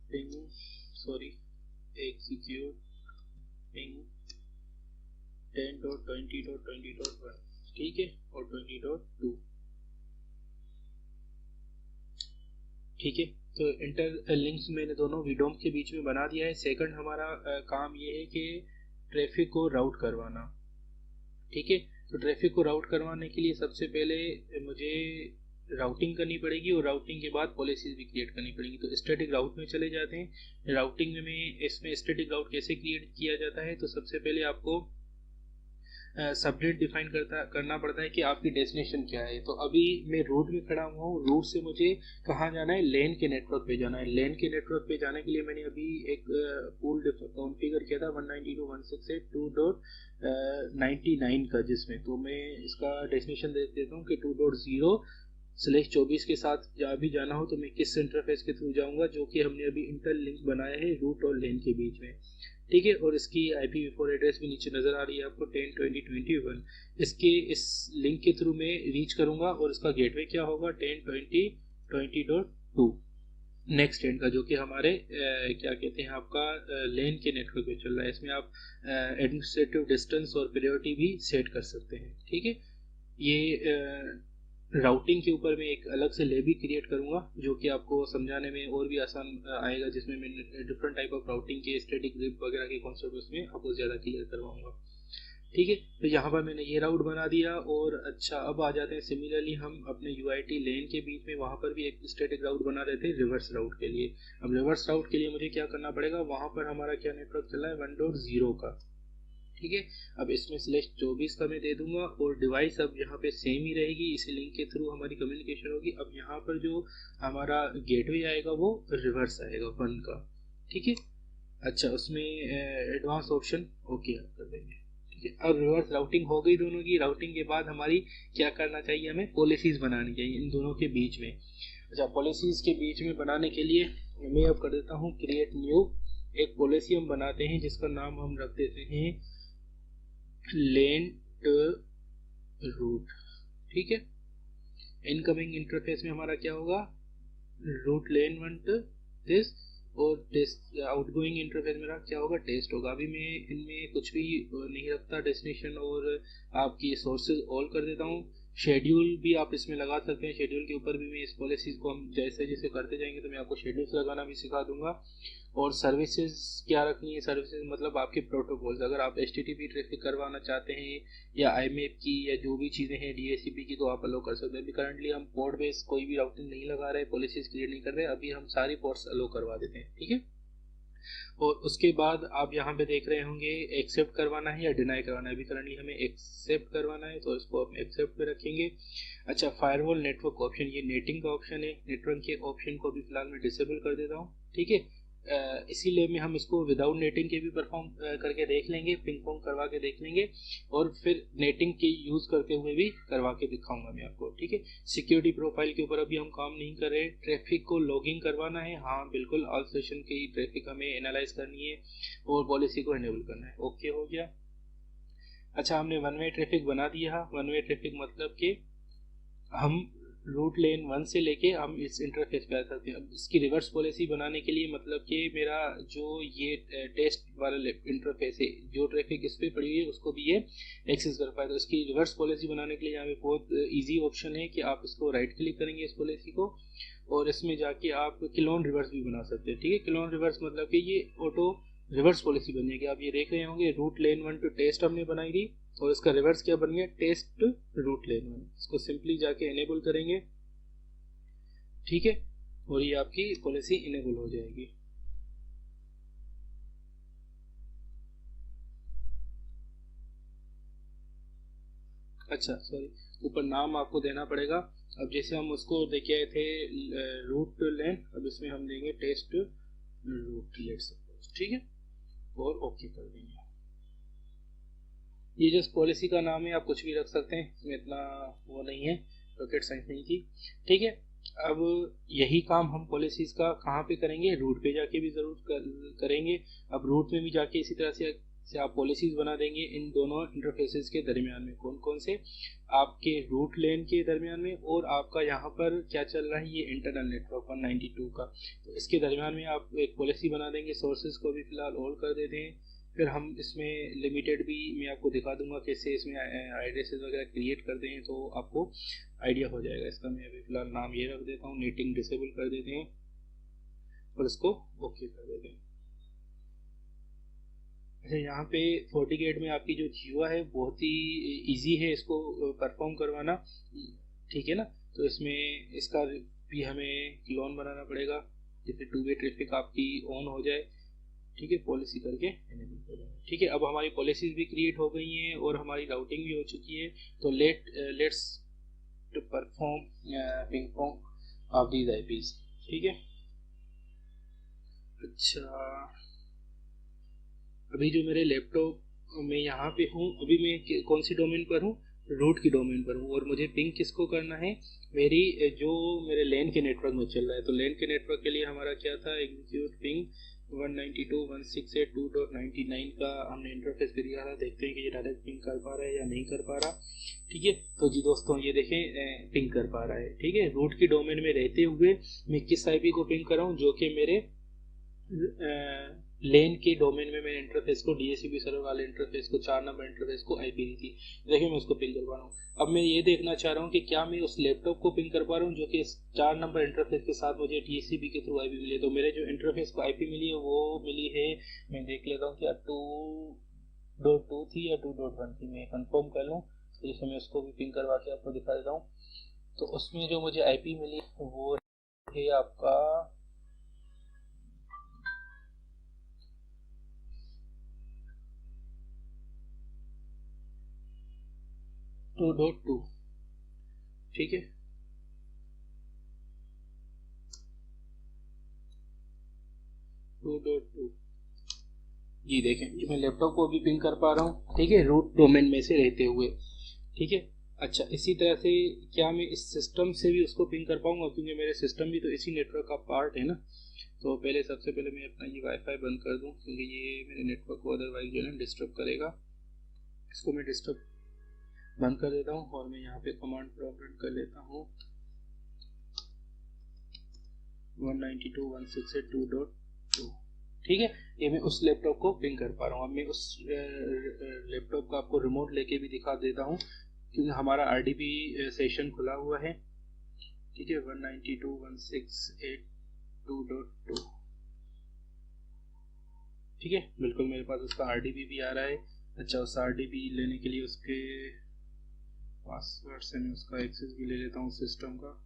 पिंग सॉरी एग्जीक्यूट पिंग 10.20.20.1 ठीक है, और 20.2 ठीक है। तो इंटर लिंक्स मैंने दोनों विडोम के बीच में बना दिया है। सेकंड हमारा काम ये है कि ट्रैफिक को राउट करवाना, ठीक है। तो ट्रैफिक को राउट करवाने के लिए सबसे पहले मुझे राउटिंग करनी पड़ेगी, और राउटिंग के बाद पॉलिसीज भी क्रिएट करनी पड़ेगी। तो स्टैटिक राउट में चले जाते हैं। राउटिंग में इसमें स्टैटिक राउट कैसे क्रिएट किया जाता है, तो सबसे पहले आपको सबनेट डिफाइन करना पड़ता है कि आपकी डेस्टिनेशन क्या है। तो अभी मैं रूट में खड़ा हुआ हूँ, रूट से मुझे कहाँ जाना है, लेन के नेटवर्क पे जाना है। लेन के नेटवर्क पे जाने के लिए मैंने अभी एक पूल कॉन्फ़िगर किया था 192.168.2.99 का, जिसमें तो मैं इसका डेस्टिनेशन दे देता हूँ कि 2.0/24 के साथ जहाँ भी जाना हो तो मैं किस इंटरफेस के थ्रू जाऊँगा, जो कि हमने अभी इंटरलिंक बनाया है रूट और लेन के बीच में, ठीक है। और इसकी IPv4 एड्रेस भी नीचे नज़र आ रही है आपको 10.20.21। इसके इस लिंक के थ्रू मैं रीच करूँगा, और इसका गेटवे क्या होगा 10.20.20.2 नेक्स्ट एंड का, जो कि हमारे क्या कहते हैं आपका लेन के नेटवर्क में चल रहा है। इसमें आप एडमिनिस्ट्रेटिव डिस्टेंस और प्रायोरिटी भी सेट कर सकते हैं, ठीक है। ये राउटिंग के ऊपर मैं एक अलग से ले भी क्रिएट करूंगा, जो कि आपको समझाने में और भी आसान आएगा, जिसमें मैं डिफरेंट टाइप ऑफ राउटिंग के स्टैटिक ग्रिप वगैरह के कॉन्सेप्ट उसमें आपको ज़्यादा क्लियर करवाऊंगा, ठीक है। तो यहाँ पर मैंने ये राउट बना दिया। और अच्छा, अब आ जाते हैं सिमिलरली हम अपने UIT लेन के बीच में, वहाँ पर भी एक स्टैटिक राउट बना रहे थे रिवर्स राउट के लिए। अब रिवर्स राउट के लिए मुझे क्या करना पड़ेगा, वहाँ पर हमारा क्या नेटवर्क चल रहा है 1.0 का, ठीक है। अब इसमें /24 का मैं दे दूंगा, और डिवाइस अब यहाँ पे सेम ही रहेगी, इसी लिंक के थ्रू हमारी कम्युनिकेशन होगी। अब यहाँ पर जो हमारा गेटवे आएगा वो रिवर्स आएगा 1 का, ठीक है। अच्छा, उसमें एडवांस ऑप्शन ओके कर देंगे, ठीक है। अब रिवर्स राउटिंग हो गई दोनों की। राउटिंग के बाद हमारी क्या करना चाहिए, हमें पॉलिसीज बनानी चाहिए इन दोनों के बीच में। अच्छा, पॉलिसीज के बीच में बनाने के लिए मैं अब कर देता हूँ क्रिएट न्यू। एक पॉलिसी हम बनाते हैं जिसका नाम हम रख देते हैं लेन रूट, ठीक है। इनकमिंग इंटरफेस में हमारा क्या होगा, रूट लेन 1 दिस, और टेस्ट आउटगोइंग इंटरफेस मेरा क्या होगा, टेस्ट होगा। अभी मैं इनमें कुछ भी नहीं रखता, डेस्टिनेशन और आपकी सोर्सेज ऑल कर देता हूँ। शेड्यूल भी आप इसमें लगा सकते हैं, शेड्यूल के ऊपर भी मैं इस पॉलिसीज को हम जैसे जैसे करते जाएंगे तो मैं आपको शेड्यूल्स लगाना भी सिखा दूंगा। और सर्विसेज क्या रखनी है, सर्विसेज मतलब आपके प्रोटोकॉल्स, अगर आप HTTP ट्रैफिक करवाना चाहते हैं या IMAP की या जो भी चीज़ें हैं DHCP की, तो आप अलो कर सकते हैं। अभी करंटली हम पोर्ट बेस कोई भी राउटिंग नहीं लगा रहे, पॉलिसीज क्रिएट नहीं कर रहे, अभी हम सारी पोर्ट्स अलो करवा देते हैं, ठीक है। और उसके बाद आप यहाँ पे देख रहे होंगे एक्सेप्ट करवाना है या डिनाई करवाना है। अभी करंटली हमें एक्सेप्ट करवाना है, तो इसको हम एक्सेप्ट पे रखेंगे। अच्छा, फायरवॉल नेटवर्क ऑप्शन, ये नेटिंग का ऑप्शन है, नेटवर्क के ऑप्शन को भी फिलहाल मैं डिसेबल कर देता हूँ, ठीक है। इसीलिए में हम इसको विदाउट नेटिंग के भी परफॉर्म करके देख लेंगे, पिंग पोंग करवा के देख लेंगे, और फिर नेटिंग के यूज़ करते हुए भी करवा के दिखाऊंगा मैं आपको, ठीक है। सिक्योरिटी प्रोफाइल के ऊपर अभी हम काम नहीं कर रहे। ट्रैफिक को लॉगिंग करवाना है, हाँ बिल्कुल, ऑल सेशन की ट्रैफिक हमें एनालाइज करनी है और पॉलिसी को इनेबल करना है, ओके हो गया। अच्छा, हमने वन वे ट्रैफिक बना दिया। वन वे ट्रैफिक मतलब कि हम रूट लेन 1 से लेके हम इस इंटरफेस पे आ सकते हैं। अब इसकी रिवर्स पॉलिसी बनाने के लिए मतलब कि मेरा जो ये टेस्ट वाला इंटरफेस है, जो ट्रैफिक इस पर पड़ी हुई है उसको भी ये एक्सेस कर पाए। तो इसकी रिवर्स पॉलिसी बनाने के लिए यहाँ पे बहुत ईजी ऑप्शन है कि आप इसको राइट क्लिक करेंगे इस पॉलिसी को, और इसमें जाके आप क्लोन रिवर्स भी बना सकते हैं, ठीक है। क्लोन रिवर्स मतलब कि ये ऑटो रिवर्स पॉलिसी बन जाएगी। आप ये देख रहे होंगे रूट लेन 1 टू टेस्ट हमने बनाई थी, और इसका रिवर्स क्या बन गया, टेस्ट रूट लेन 1। इसको सिंपली जाके इनेबल करेंगे, ठीक है, और ये आपकी पॉलिसी इनेबल हो जाएगी। अच्छा सॉरी, ऊपर नाम आपको देना पड़ेगा। अब जैसे हम उसको देखे आए थे रूट लेन, अब इसमें हम देंगे टेस्ट रूट लेट सपोज, ठीक है, और ओके कर देंगे। ये जस्ट पॉलिसी का नाम है, आप कुछ भी रख सकते हैं, इसमें इतना वो नहीं है, रॉकेट साइंस नहीं थी, ठीक है। अब यही काम हम पॉलिसीज का कहाँ पे करेंगे, रूट पे जाके भी ज़रूर करेंगे। अब रूट में भी जाके इसी तरह से से आप पॉलिसीज बना देंगे इन दोनों इंटरफेसेस के दरमियान में। कौन कौन से? आपके रूट लेन के दरमियान में, और आपका यहाँ पर क्या चल रहा है, ये इंटरनल नेटवर्क 192 का, तो इसके दरमियान में आप एक पॉलिसी बना देंगे। सोर्सेज को भी फिलहाल ऑल कर देते हैं। फिर हम इसमें लिमिटेड भी मैं आपको दिखा दूंगा कैसे इसमें एड्रेसेस वगैरह क्रिएट करते हैं, तो आपको आइडिया हो जाएगा इसका। मैं अभी फिलहाल नाम ये रख देता हूँ, नेटिंग डिसेबल कर देते हैं और इसको ओके कर देते हैं। अच्छा, यहाँ पे FortiGate में आपकी जो जीवा है बहुत ही इजी है इसको परफॉर्म करवाना, ठीक है ना। तो इसमें इसका भी हमें क्लोन बनाना पड़ेगा जिससे 2 वे ट्रैफिक आपकी ऑन हो जाए, ठीक है, पॉलिसी करके एनेबल कर देना। ठीक है, अब हमारी पॉलिसीज भी क्रिएट हो गई हैं और हमारी राउटिंग भी हो चुकी है। तो let's to perform ping pong of these IPs, ठीक है। अच्छा, अभी जो मेरे लैपटॉप में यहाँ पे हूँ, अभी मैं कौन सी डोमेन पर हूँ? रूट की डोमेन पर हूँ। और मुझे पिंग किसको करना है? मेरे लैन के नेटवर्क में चल रहा है। तो लैन के नेटवर्क के लिए हमारा क्या था? एग्जीक्यूट पिंग 192.168.2.99 का हमने इंटरफेस पे दिया था। देखते हैं कि ये डायरेक्ट पिंग कर पा रहा है या नहीं कर पा रहा, ठीक है। तो जी दोस्तों, ये देखें पिंग कर पा रहा है, ठीक है। रूट की डोमेन में रहते हुए मैं किस आईपी को पिंग कर रहा हूँ? जो कि मेरे लेन के डोमेन में मैंने इंटरफेस को, DHCP सर्वर वाले इंटरफेस को, 4 नंबर इंटरफेस को आईपी दी थी। देखिए मैं उसको पिंग कर पा रहा हूँ। अब मैं ये देखना चाह रहा हूँ कि क्या मैं उस लैपटॉप को पिंग कर पा रहा हूँ जो कि 4 नंबर इंटरफेस के साथ मुझे DHCP के थ्रू आईपी मिली है। तो मेरे जो इंटरफेस को आईपी मिली है वो मिली है, मैं देख लेता हूँ कि 2.2 थी या 2.1 थी, मैं कंफर्म कर लूँ। तो जैसे मैं उसको भी पिंग करवा के आपको दिखा देता हूँ। तो उसमें जो मुझे आईपी मिली वो है आपका 2.2, ठीक है। जी देखें, ये मैं लैपटॉप को भी पिंग कर पा रहा हूँ, ठीक है, रूट डोमेन में से रहते हुए, ठीक है। अच्छा, इसी तरह से क्या मैं इस सिस्टम से भी उसको पिंग कर पाऊंगा? क्योंकि मेरे सिस्टम भी तो इसी नेटवर्क का पार्ट है ना। तो सबसे पहले मैं अपना ये वाईफाई बंद कर दूं, क्योंकि ये मेरे नेटवर्क को अदरवाइज जो है ना डिस्टर्ब करेगा। इसको मैं डिस्टर्ब बंद कर देता हूँ और मैं यहाँ पे कमांड प्रॉम्प्ट रन कर लेता हूँ 192.168.2.2, ठीक है। ये मैं उस लैपटॉप को पिंग कर पा रहा हूँ। अब मैं उस लैपटॉप का आपको रिमोट लेके भी दिखा देता हूँ, क्योंकि हमारा RDP सेशन खुला हुआ है, ठीक है। 192.168.2.2, ठीक है, बिल्कुल मेरे पास उसका RDP भी आ रहा है। अच्छा, उस RDP लेने के लिए उसके पासवर्ड से मैं उसका एक्सेस भी ले लेता हूँ सिस्टम का।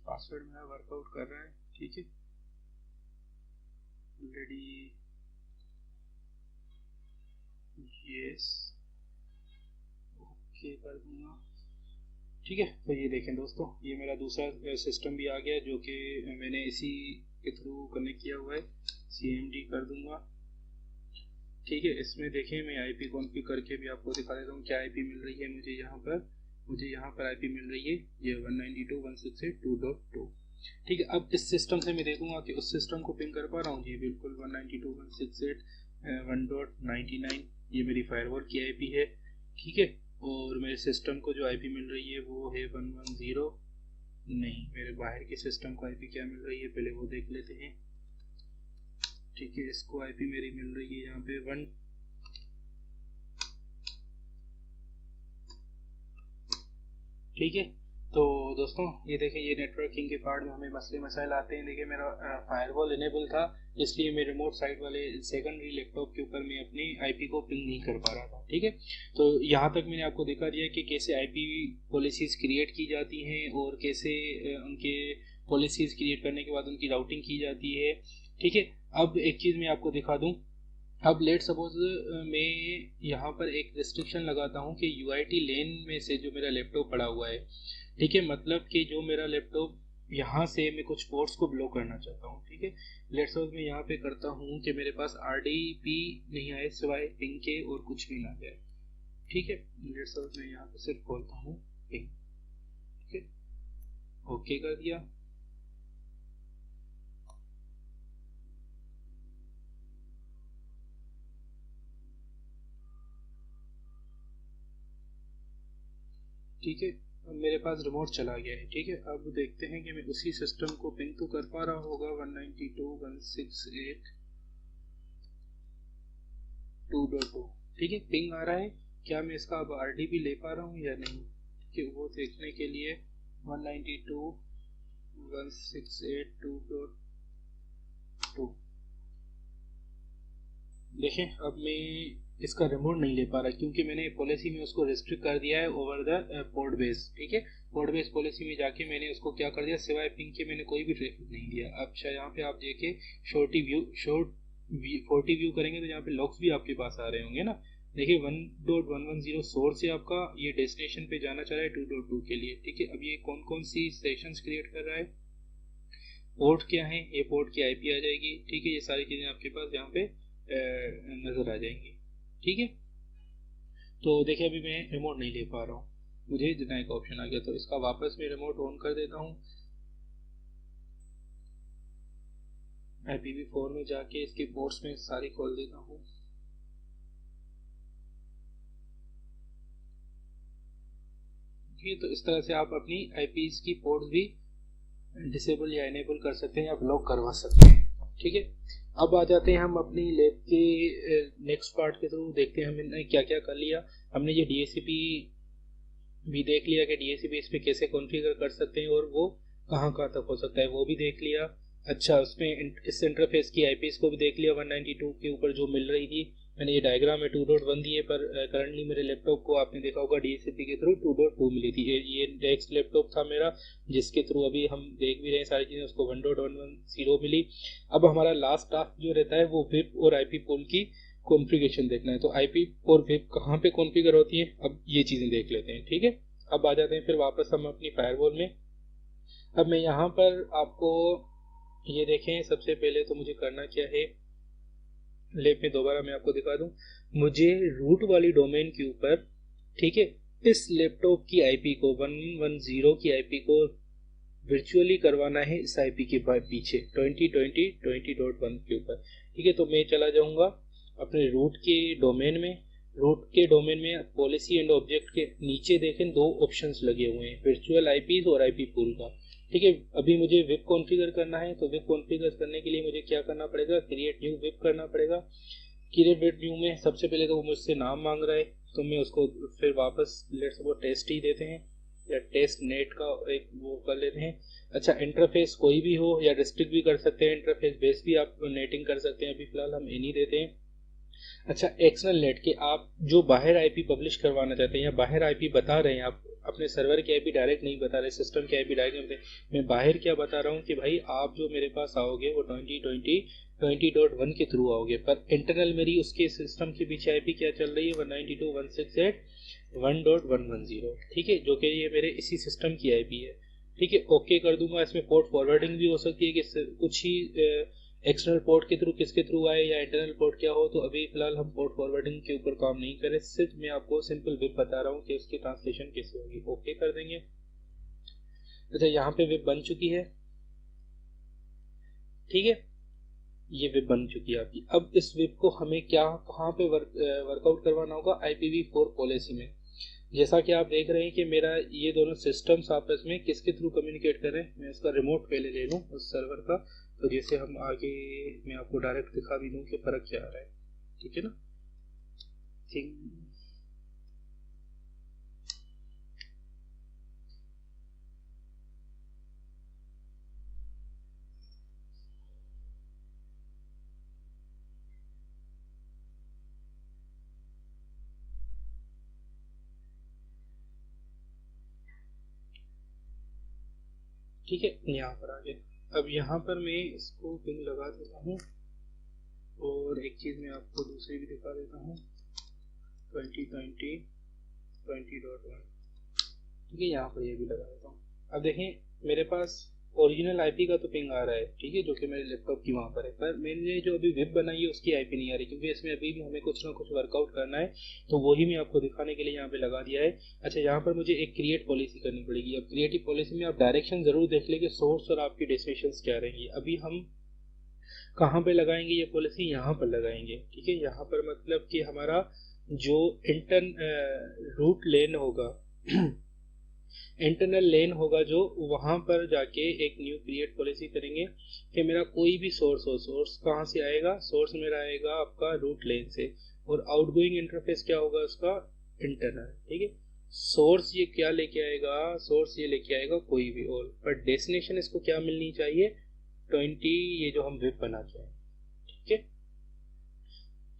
पासवर्ड मेरा वर्कआउट कर रहा है, ठीक है। ऑलरेडी यस, ओके कर दूंगा, ठीक है। तो ये देखें दोस्तों, ये मेरा दूसरा सिस्टम भी आ गया जो कि मैंने इसी के थ्रू कनेक्ट किया हुआ है। CMD कर दूंगा, ठीक है। इसमें देखें मैं IP कॉन्फ़िगर करके भी आपको दिखा देता हूँ क्या IP मिल रही है मुझे यहाँ पर। IP मिल रही है ये 192.168.2.2, ठीक है। अब इस सिस्टम से मैं देखूंगा कि उस सिस्टम को पिंग कर पा रहा हूँ। जी बिल्कुल, 192.168.1.99 ये मेरी फायरवॉल की IP है, ठीक है। और मेरे सिस्टम को जो IP मिल रही है वो है 110, नहीं, मेरे बाहर के सिस्टम को IP क्या मिल रही है पहले वो देख लेते हैं, ठीक है। इसको IP मेरी मिल रही है यहाँ पे 1, ठीक है। तो दोस्तों ये देखें, ये नेटवर्किंग के पार्ट में हमें मसले मसाइल आते हैं। देखिए मेरा फायरवॉल इनेबल था, इसलिए मैं रिमोट साइट वाले सेकेंडरी लैपटॉप के ऊपर मैं अपनी IP को पिंग नहीं कर पा रहा था, ठीक है। तो यहाँ तक मैंने आपको दिखा दिया कि कैसे IP पॉलिसीज़ क्रिएट की जाती हैं और कैसे उनके पॉलिसीज़ क्रिएट करने के बाद उनकी राउटिंग की जाती है, ठीक है। अब एक चीज़ मैं आपको दिखा दूँ। अब लेट सपोज मैं यहाँ पर एक रिस्ट्रिक्शन लगाता हूँ कि UIT लेन में से जो मेरा लैपटॉप पड़ा हुआ है, ठीक है, मतलब कि जो मेरा लैपटॉप यहाँ से मैं कुछ पोर्ट्स को ब्लॉक करना चाहता हूँ, ठीक है। लेट्स सपोज मैं यहाँ पे करता हूँ कि मेरे पास RDP नहीं आए सिवाय पिंग के और कुछ भी ना जाए, ठीक है। लेट्स सपोज मैं यहाँ पे सिर्फ खोलता हूँ पिंग, ठीक है, ओके कर दिया। ठीक है, अब मेरे पास रिमोट चला गया है, ठीक है। अब देखते हैं कि मैं उसी सिस्टम को पिंग तो कर पा रहा होगा 192.168.2.2, ठीक है, पिंग आ रहा है। क्या मैं इसका अब RDP ले पा रहा हूँ या नहीं, कि वो देखने के लिए 192.168.2.2 देखें, अब मैं इसका रिमोट नहीं ले पा रहा क्योंकि मैंने पॉलिसी में उसको रिस्ट्रिक्ट कर दिया है ओवर द पोर्ट बेस, ठीक है। पोर्ट बेस पॉलिसी में जाके मैंने उसको क्या कर दिया, सिवाय पिंग के मैंने कोई भी ट्रैफिक नहीं दिया। अब यहाँ पे आप देखें शॉर्ट 40 व्यू करेंगे तो यहाँ पे लॉक्स भी आपके पास आ रहे होंगे ना। देखिए 1.110 सोर्स से आपका ये डेस्टिनेशन पे जाना चाह रहा है 2.2 के लिए, ठीक है। अब ये कौन कौन सी सेशंस क्रिएट कर रहा है, पोर्ट क्या है, ये पोर्ट की IP आ जाएगी, ठीक है। ये सारी चीज़ें आपके पास यहाँ पे नज़र आ जाएंगी, ठीक है। तो देखिए अभी मैं रिमोट नहीं ले पा रहा हूँ, मुझे डिनाई का ऑप्शन आ गया, तो इसका वापस मैं रिमोट ऑन कर देता हूँ। IPv4 में जाके इसके पोर्ट्स में सारी खोल देता हूँ। तो इस तरह से आप अपनी IPs की पोर्ट भी डिसेबल या इनेबल कर सकते हैं या ब्लॉक करवा सकते हैं, ठीक है। अब आ जाते हैं हम अपनी लैब के नेक्स्ट पार्ट के थ्रू, देखते हैं हमने क्या क्या कर लिया। हमने ये DHCP भी देख लिया कि DHCP इस पे कैसे कॉन्फ़िगर कर सकते हैं और वो कहाँ कहाँ तक हो सकता है, वो भी देख लिया। अच्छा, उसमें इस इंटरफेस की IPs को भी देख लिया 192 के ऊपर जो मिल रही थी। मैंने ये डायग्राम में 2.1 दी है, पर करंटली मेरे लैपटॉप को आपने देखा होगा DHCP के थ्रू 2.2 मिली थी। ये नेक्स्ट लैपटॉप था मेरा जिसके थ्रू अभी हम देख भी रहे हैं सारी चीज़ें, उसको 1.110 मिली। अब हमारा लास्ट टास्क जो रहता है वो VIP और IP पूल की कॉन्फ़िगरेशन देखना है। तो IP और VIP कहाँ पे कॉन्फ़िगर होती है, अब ये चीज़ें देख लेते हैं, ठीक है। अब आ जाते हैं फिर वापस हम अपनी फायरवॉल में। अब मैं यहाँ पर आपको ये देखें, सबसे पहले तो मुझे करना क्या है, लैब में दोबारा मैं आपको दिखा दूं, मुझे रूट वाली डोमेन के ऊपर, ठीक है, इस लैपटॉप की IP को 110 की IP को वर्चुअली करवाना है इस IP के पीछे 2020.20.1 के ऊपर, ठीक है। तो मैं चला जाऊंगा अपने रूट के डोमेन में। रूट के डोमेन में पॉलिसी एंड ऑब्जेक्ट के नीचे देखें दो ऑप्शंस लगे हुए हैं, वर्चुअल IPs और IP पूल का, ठीक है। अभी मुझे विप कॉन्फ़िगर करना है, तो विप कॉन्फ़िगर करने के लिए मुझे क्या करना पड़ेगा, क्रिएट न्यू विप करना पड़ेगा। क्रिएट विप न्यू में सबसे पहले तो वो मुझसे नाम मांग रहा है, तो मैं उसको फिर वापस लेट्स सपोज टेस्ट ही देते हैं या टेस्ट नेट का एक वो कर लेते हैं। अच्छा, इंटरफेस कोई भी हो या रिस्ट्रिक्ट भी कर सकते हैं, इंटरफेस बेस भी आप नेटिंग कर सकते हैं, अभी फिलहाल हम एनी देते हैं। अच्छा, एक्सटर्नल नेट के आप जो बाहर IP पब्लिश करवाना चाहते हैं या बाहर IP बता रहे हैं, आप अपने सर्वर की IP डायरेक्ट नहीं बता रहे, सिस्टम की IP डायरेक्ट नहीं बता रहे, मैं बाहर क्या बता रहा हूँ कि भाई आप जो मेरे पास आओगे वो 2020.20.1 के थ्रू आओगे, पर इंटरनल मेरी उसके सिस्टम के पीछे IP क्या चल रही है 192.168.1.110, ठीक है, जो कि ये मेरे इसी सिस्टम की IP है, ठीक है। ओके कर दूंगा। इसमें पोर्ट फॉरवर्डिंग भी हो सकती है कि कुछ ही एक्सटर्नल पोर्ट के थ्रू किसके थ्रू आए या इंटरनल पोर्ट क्या हो, तो अभी फिलहाल हम पोर्ट फॉरवर्डिंग के ऊपर काम नहीं करें, सिर्फ मैं आपको सिंपल विप बता रहा हूँ कि उसकी ट्रांसलेशन कैसे होगी। ओके कर देंगे। अच्छा, यहाँ पे विप बन चुकी है, ठीक है, ये विप बन चुकी है आपकी। अब इस विप को हमें क्या कहाँ पे वर्कआउट करवाना होगा, IPv4 पॉलिसी में। जैसा कि आप देख रहे हैं कि मेरा ये दोनों सिस्टम्स आपस में किसके थ्रू कम्युनिकेट कर रहे हैं, मैं इसका रिमोट पहले ले लूँ उस सर्वर का, तो जैसे हम आगे मैं आपको डायरेक्ट दिखा भी दूँ कि फ़र्क क्या आ रहा है, ठीक है ना। ठीक, ठीक है, यहाँ पर आ गया। अब यहाँ पर मैं इसको पिन लगा देता हूँ और एक चीज़ मैं आपको दूसरी भी दिखा देता हूँ 2020.20.1, ठीक है, यहाँ पर ये भी लगा देता हूँ। अब देखें मेरे पास ओरिजिनल आईपी का तो पिंग आ रहा है, ठीक है, जो कि मेरे लैपटॉप की वहाँ पर है, पर मैंने जो अभी वेब बनाई है उसकी आईपी नहीं आ रही, क्योंकि इसमें अभी भी हमें कुछ ना कुछ वर्कआउट करना है, तो वही मैं आपको दिखाने के लिए यहाँ पे लगा दिया है। अच्छा, यहाँ पर मुझे एक क्रिएट पॉलिसी करनी पड़ेगी। अब क्रिएटिव पॉलिसी में आप डायरेक्शन जरूर देख लें कि सोर्स और आपकी डेस्टिनेशन क्या रहेंगी। अभी हम कहाँ पे लगाएंगे ये पॉलिसी, यहाँ पर लगाएंगे, ठीक है। यहाँ पर मतलब कि हमारा जो इंटरन रूट लेन होगा इंटरनल लेन होगा, जो वहां पर जाके एक न्यू क्रिएट पॉलिसी करेंगे कि मेरा कोई भी सोर्स हो, सोर्स कहाँ से आएगा, सोर्स मेरा आएगा आपका रूट लेन से, और आउटगोइंग इंटरफेस क्या होगा उसका, इंटरनल, ठीक है। सोर्स ये क्या लेके आएगा, सोर्स ये लेके आएगा कोई भी, और पर डेस्टिनेशन इसको क्या मिलनी चाहिए, 20, ये जो हम वेब बना के आए, ठीक है।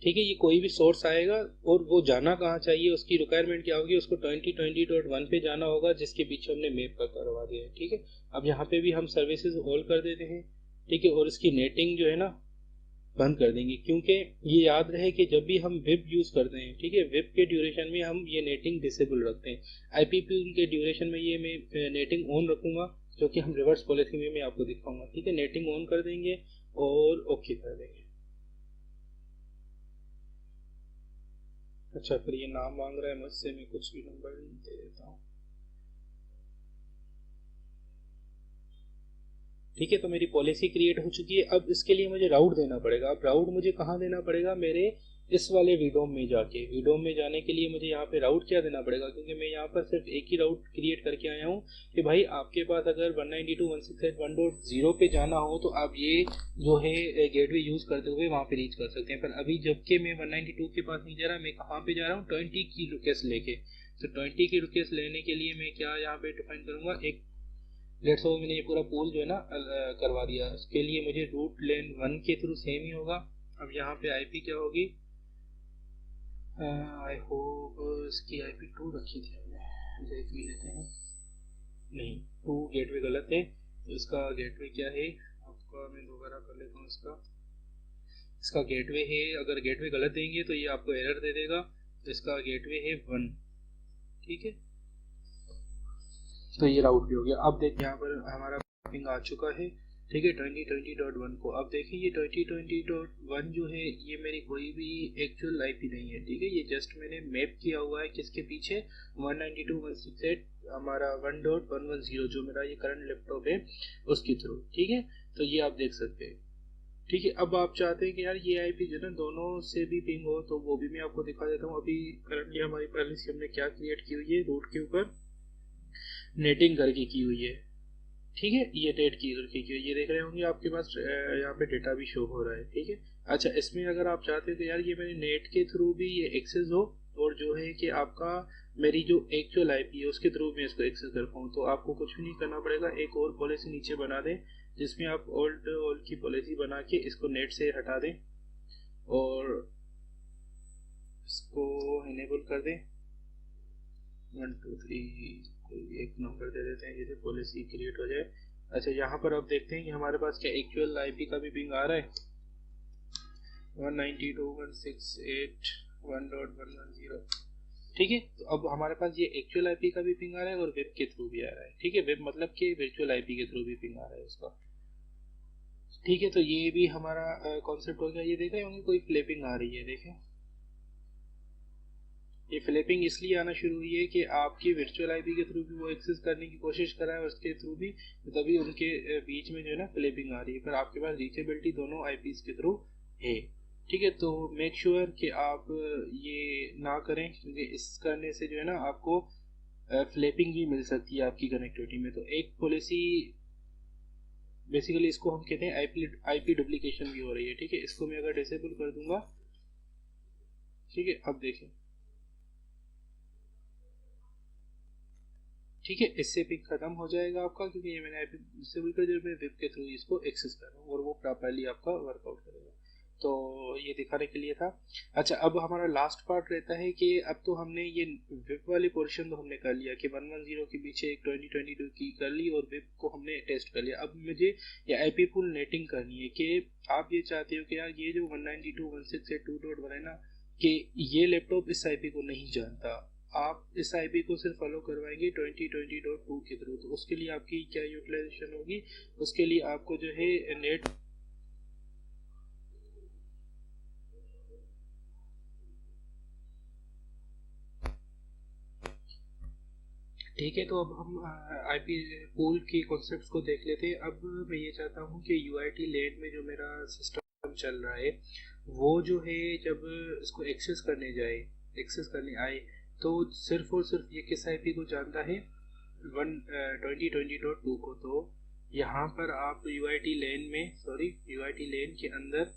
ठीक है, ये कोई भी सोर्स आएगा और वो जाना कहाँ चाहिए, उसकी रिक्वायरमेंट क्या होगी, उसको 2020.1 पे जाना होगा, जिसके पीछे हमने मैप का करवा दिया है, ठीक है। अब यहाँ पे भी हम सर्विसेज ऑल कर देते हैं, ठीक है, और इसकी नेटिंग जो है ना बंद कर देंगे, क्योंकि ये याद रहे कि जब भी हम वेब यूज करते हैं, ठीक है, वेब के ड्यूरेशन में हम ये नेटिंग डिसेबल रखते हैं। आईपीपी के ड्यूरेशन में ये मैं नेटिंग ऑन रखूंगा, जो कि हम रिवर्स पॉलिसी में मैं आपको दिखाऊंगा, ठीक है। नेटिंग ऑन कर देंगे और ओके कर देंगे। अच्छा, फिर ये नाम मांग रहा है मुझसे, मैं कुछ भी नंबर दे देता हूँ, ठीक है। तो मेरी पॉलिसी क्रिएट हो चुकी है। अब इसके लिए मुझे राउट देना पड़ेगा। अब राउट मुझे कहाँ देना पड़ेगा, मेरे इस वाले विडोम में जाके, विडोम में जाने के लिए मुझे यहाँ पे राउट क्या देना पड़ेगा, क्योंकि मैं यहाँ पर सिर्फ एक ही राउट क्रिएट करके आया हूँ कि भाई आपके पास अगर 192.168.1.0 पे जाना हो तो आप ये जो है गेटवे यूज करते हुए वहाँ पे रीच कर सकते हैं। पर अभी जबकि मैं 192 के पास नहीं जा रहा, मैं कहाँ पे जा रहा हूँ, 20 की रिक्वेस्ट लेके। तो 20 की रिक्वेस्ट लेने के लिए मैं क्या यहाँ पे डिफाइन करूंगा, एक लेट्स सपोज मैंने ये पूरा पूल जो है ना करवा दिया, उसके लिए मुझे रूट लेन 1 के थ्रू सेम ही होगा। अब यहाँ पे आईपी क्या होगी, आई होप इसकी आईपी 2 रखी थी हमने, देख भी लेते हैं। नहीं, 2 गेटवे गलत है, तो इसका गेटवे क्या है आपका, मैं दोबारा कर लेता हूँ। इसका इसका गेटवे है, अगर गेटवे गलत देंगे तो ये आपको एरर दे देगा, तो इसका गेटवे है 1, ठीक है। तो ये राउट भी हो गया। अब देखिए यहाँ पर हमारा पिंग आ चुका है, ठीक है, 2020.1 को। अब देखिए ये 2020.1 जो है ये मेरी कोई भी एक्चुअल आईपी नहीं है, ठीक है, ये जस्ट मैंने मैप किया हुआ है किसके पीछे, 192.168 हमारा 1.110 जो मेरा ये करंट लैपटॉप है उसके थ्रू, ठीक है। तो ये आप देख सकते हैं, ठीक है। अब आप चाहते हैं कि यार ये आईपी जो है ना दोनों से भी पिंग हो, तो वो भी मैं आपको दिखा देता हूँ। अभी करंटली हमारी पॉलिसी हमने क्या क्रिएट की हुई है, रूट के ऊपर नेटिंग करके की हुई है, ठीक है, ये डेट की करके की हुई है, ये देख रहे होंगे आपके पास यहाँ पे डेटा भी शो हो रहा है, ठीक है। अच्छा, इसमें अगर आप चाहते हैं तो यार ये मेरे नेट के थ्रू भी ये एक्सेस हो, और जो है कि आपका मेरी जो एक्चुअल आईपी है उसके थ्रू मैं इसको एक्सेस कर पाऊँ, तो आपको कुछ भी नहीं करना पड़ेगा, एक और पॉलिसी नीचे बना दें जिसमें आप ओल्ड की पॉलिसी बना के इसको नेट से हटा दें और इसको इनेबल कर दें, 1 2 3 कोई एक नंबर दे देते हैं जिससे पॉलिसी क्रिएट हो जाए। अच्छा, यहाँ पर आप देखते हैं कि हमारे पास क्या एक्चुअल आईपी का भी पिंग आ रहा है, 192.168.1.110, ठीक है। तो अब हमारे पास ये एक्चुअल आईपी का भी पिंग आ रहा है और वेब के थ्रू भी आ रहा है, ठीक है, वेब मतलब कि वर्चुअल आईपी के थ्रू भी पिंग आ रहा है उसका, ठीक है। तो ये भी हमारा कॉन्सेप्ट हो गया। ये देख रहे होंगे कोई फ्लिपिंग आ रही है, देखें, ये फ्लिपिंग इसलिए आना शुरू हुई है कि आपकी वर्चुअल आईपी के थ्रू भी वो एक्सेस करने की कोशिश कर रहा है, उसके थ्रू भी, तो तभी उनके बीच में जो है ना फ्लिपिंग आ रही है, पर आपके पास रीचेबिलिटी दोनों आईपीज के थ्रू है, ठीक है। तो मेक श्योर कि आप ये ना करें, क्योंकि इस करने से जो है ना आपको फ्लिपिंग भी मिल सकती है आपकी कनेक्टिविटी में। तो एक पॉलिसी बेसिकली इसको हम कहते हैं आईपी डुप्लीकेशन भी हो रही है, ठीक है। इसको मैं अगर डिसेबल कर दूंगा, ठीक है, अब देखें, ठीक है, इससे पिक खत्म हो जाएगा आपका, क्योंकि ये मैंने डिसेबल कर दिया, मैं वेब के थ्रू इसको एक्सेस कर रहा हूँ और वो प्रॉपर्ली आपका वर्कआउट करेगा। तो ये दिखाने के लिए था। अच्छा, अब हमारा लास्ट पार्ट रहता है कि अब तो हमने ये वेब वाली पोर्शन तो हमने कर लिया कि 110 के पीछे एक 2022 की कर ली और वेब को हमने टेस्ट कर लिया। अब मुझे ये आईपी पूल नेटिंग करनी है कि आप ये चाहते हो कि यार ये जो 192.168.2.1 है ना, कि ये लैपटॉप इस आईपी को नहीं जानता, आप इस आईपी को सिर्फ फॉलो करवाएंगे 2020.2 के थ्रू, तो उसके लिए आपकी क्या यूटिलाइजेशन होगी, उसके लिए आपको जो है नेट ठीक है। तो अब हम आईपी पूल की कॉन्सेप्ट्स को देख लेते हैं। अब मैं ये चाहता हूँ कि यूआईटी लैन में जो मेरा सिस्टम चल रहा है वो जो है जब इसको एक्सेस करने आए तो सिर्फ और सिर्फ ये किस आईपी को जानता है, 2020.2 को। तो यहाँ पर आप यूआईटी लैन के अंदर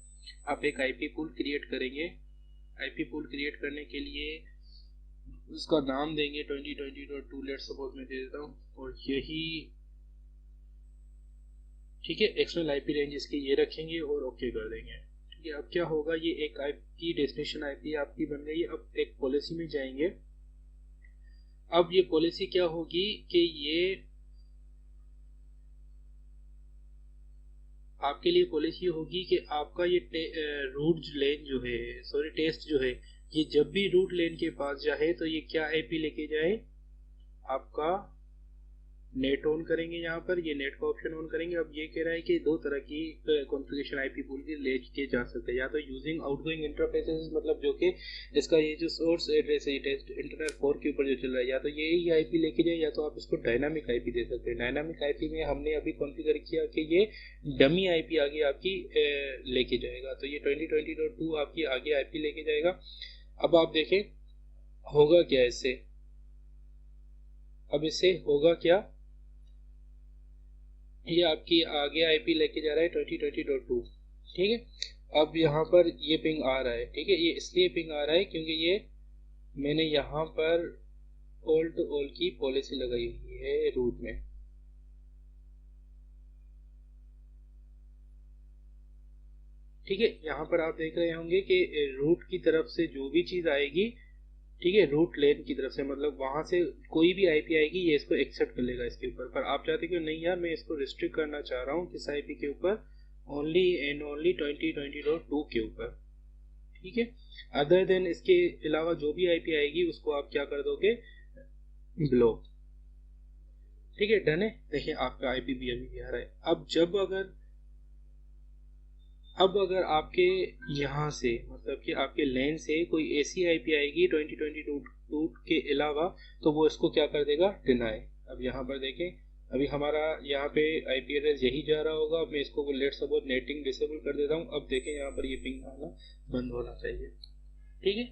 आप एक आईपी पूल क्रिएट करेंगे। आईपी पूल क्रिएट करने के लिए उसका नाम देंगे 2020.2, लेट सपोज मैं दे देता हूँ, और यही ठीक है एक्सटर्नल आईपी रेंज इसकी ये रखेंगे और ओके कर देंगे। ठीक है, अब क्या होगा, ये एक आईपी डेस्टिनेशन आईपी आपकी बन गई। अब एक पॉलिसी में जाएंगे। अब ये पॉलिसी क्या होगी कि ये आपके लिए पॉलिसी होगी कि आपका ये रूट लेन जो है, टेस्ट जो है, ये जब भी रूट लेन के पास जाए तो ये क्या आईपी लेके जाए, आपका नेट ऑन करेंगे। यहाँ पर ये नेट का ऑप्शन ऑन करेंगे। अब ये कह रहा है कि दो तरह की कॉन्फ़िगरेशन आईपी पूल की ले के जा सकते हैं, या तो यूजिंग आउटगोइंग इंटरफेसेस, मतलब जो कि इसका ये जो सोर्स एड्रेस है टेस्ट इंटरनेट 4 के ऊपर जो चल रहा है, या तो यही आईपी लेके जाए, या तो आप इसको डायनामिक आईपी दे सकते हैं। डायनामिक आईपी में हमने अभी कॉन्फ़िगर किया कि ये डमी आईपी आगे आपकी लेके जाएगा, तो ये 2020.2 आपकी आगे आईपी लेके जाएगा। अब आप देखें होगा क्या इससे, अब इससे होगा क्या, ये आपकी आगे आईपी लेके जा रहा है 2020.2। ठीक है, अब यहाँ पर ये पिंग आ रहा है। ठीक है, ये इसलिए पिंग आ रहा है क्योंकि ये मैंने यहाँ पर ऑल टू ऑल की पॉलिसी लगाई हुई है रूट में। ठीक है, यहाँ पर आप देख रहे होंगे कि रूट की तरफ से जो भी चीज आएगी, ठीक है, रूट लेन की तरफ से, मतलब वहां से कोई भी आईपी आएगी ये इसको एक्सेप्ट कर लेगा इसके ऊपर। पर आप चाहते कि नहीं यार, मैं इसको रिस्ट्रिक्ट करना चाह रहा हूँ किस आईपी के ऊपर, ओनली एंड ओनली 2020.2 के ऊपर। ठीक है, अदर देन इसके अलावा जो भी आईपी आएगी उसको आप क्या कर दोगे, ब्लॉक। ठीक है, डन है। देखिए आपका आईपी भी अभी आ रहा है। अब अगर आपके यहाँ से, मतलब कि आपके लैन से कोई ऐसी आईपी आएगी 2020.2 के अलावा, तो वो इसको क्या कर देगा, डिनाई। अब यहाँ पर देखें, अभी हमारा यहाँ पे आईपी एड्रेस यही जा रहा होगा। अब मैं इसको लेट सपोज नेटिंग डिसेबल कर देता हूँ। अब देखें यहाँ पर ये पिंग आना बंद होना चाहिए। ठीक है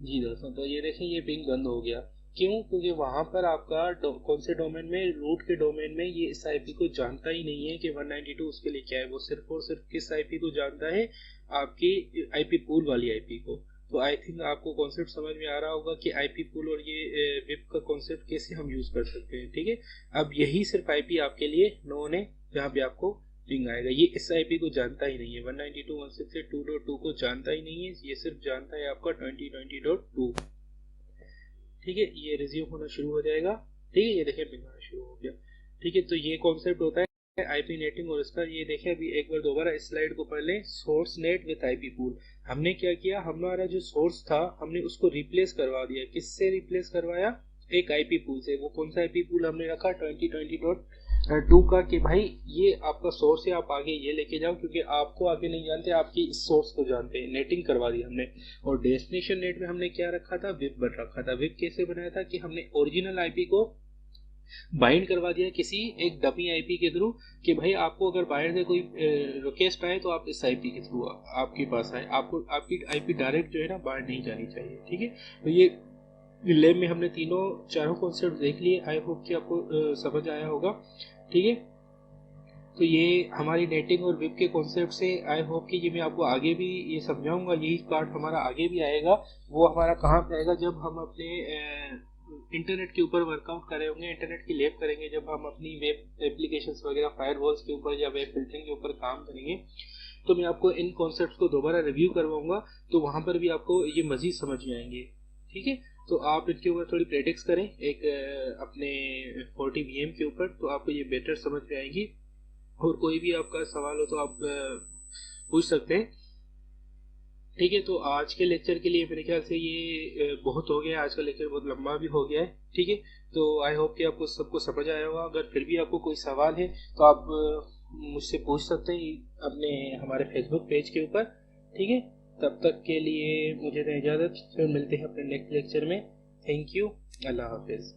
जी दोस्तों, तो ये देखें ये पिंग बंद हो गया। क्यों? क्योंकि वहां पर आपका कौन से डोमेन में, रूट के डोमेन में, ये इस आईपी को जानता ही नहीं है कि 192 उसके लिए क्या है। वो सिर्फ और सिर्फ किस आईपी को जानता है, आपकी आईपी पूल वाली आईपी को। तो आई थिंक आपको कॉन्सेप्ट समझ में आ रहा होगा कि आईपी पूल और ये विप का कॉन्सेप्ट कैसे हम यूज कर सकते हैं। ठीक है, अब यही सिर्फ आईपी आपके लिए नोन है जहाँ पे आपको पिंग आएगा। ये इस आईपी को जानता ही नहीं है, 192.168.2.2 को जानता ही नहीं है, ये सिर्फ जानता है आपका 2020.2। ठीक है, ये रिज्यूम होना शुरू हो जाएगा। ठीक है, ये देखिए पिंग आना शुरू हो गया। ठीक है, तो ये कॉन्सेप्ट होता है आईपी नेटिंग। और इसका ये देखें, अभी एक बार दोबारा इस स्लाइड को पढ़ लें, source NAT with IP pool. हमने क्या किया, हमारा जो सोर्स था हमने उसको रिप्लेस करवा दिया। किससे रिप्लेस करवाया, एक आईपी पूल से। वो कौन सा आईपी पूल हमने रखा, 2020.2 का, कि भाई ये आपका सोर्स है, आप आगे ये लेके जाओ, क्योंकि आपको आगे नहीं जानते, आपकी इस सोर्स को जानते हैं। नेटिंग करवा दी हमने। और डेस्टिनेशन नेट में हमने क्या रखा था, विप बन रखा था। विप कैसे बनाया था कि हमने ओरिजिनल आईपी को बाइंड करवा दिया किसी एक डमी आईपी के थ्रू, कि भाई आपको अगर बाहर से कोई रिक्वेस्ट आए तो आप इस आईपी के थ्रू आपके पास आए, आपको आपकी आईपी डायरेक्ट जो है ना बाहर नहीं जानी चाहिए। ठीक है, तो ये लैब में हमने चारों कॉन्सेप्ट देख लिए। आई होप कि आपको समझ आया होगा। ठीक है, तो ये हमारी नेटिंग और वेब के कॉन्सेप्ट से आई होप कि ये मैं आपको आगे भी ये समझाऊंगा। यही पार्ट हमारा आगे भी आएगा। वो हमारा कहाँ पे आएगा, जब हम अपने इंटरनेट के ऊपर वर्कआउट कर रहे होंगे, इंटरनेट की लैब करेंगे, जब हम अपनी वेब एप्लीकेशंस वगैरह फायरवॉल्स के ऊपर या वेब फिल्टरिंग के ऊपर काम करेंगे, तो मैं आपको इन कॉन्सेप्ट्स को दोबारा रिव्यू करवाऊंगा। तो वहां पर भी आपको ये मजीद समझ में आएंगे। ठीक है, तो आप इनके ऊपर थोड़ी प्रैक्टिस करें एक अपने 40 VM के ऊपर, तो आपको ये बेटर समझ में आएगी। और कोई भी आपका सवाल हो तो आप पूछ सकते हैं। ठीक है, तो आज के लेक्चर के लिए मेरे ख्याल से ये बहुत हो गया। आज का लेक्चर बहुत लंबा भी हो गया है। ठीक है, तो आई होप कि आपको सबको समझ आया होगा। अगर फिर भी आपको कोई सवाल है तो आप मुझसे पूछ सकते हैं अपने हमारे फेसबुक पेज के ऊपर। ठीक है, तब तक के लिए मुझे दें इजाज़त, फिर मिलते हैं अपने नेक्स्ट लेक्चर में। थैंक यू, अल्लाह हाफिज़।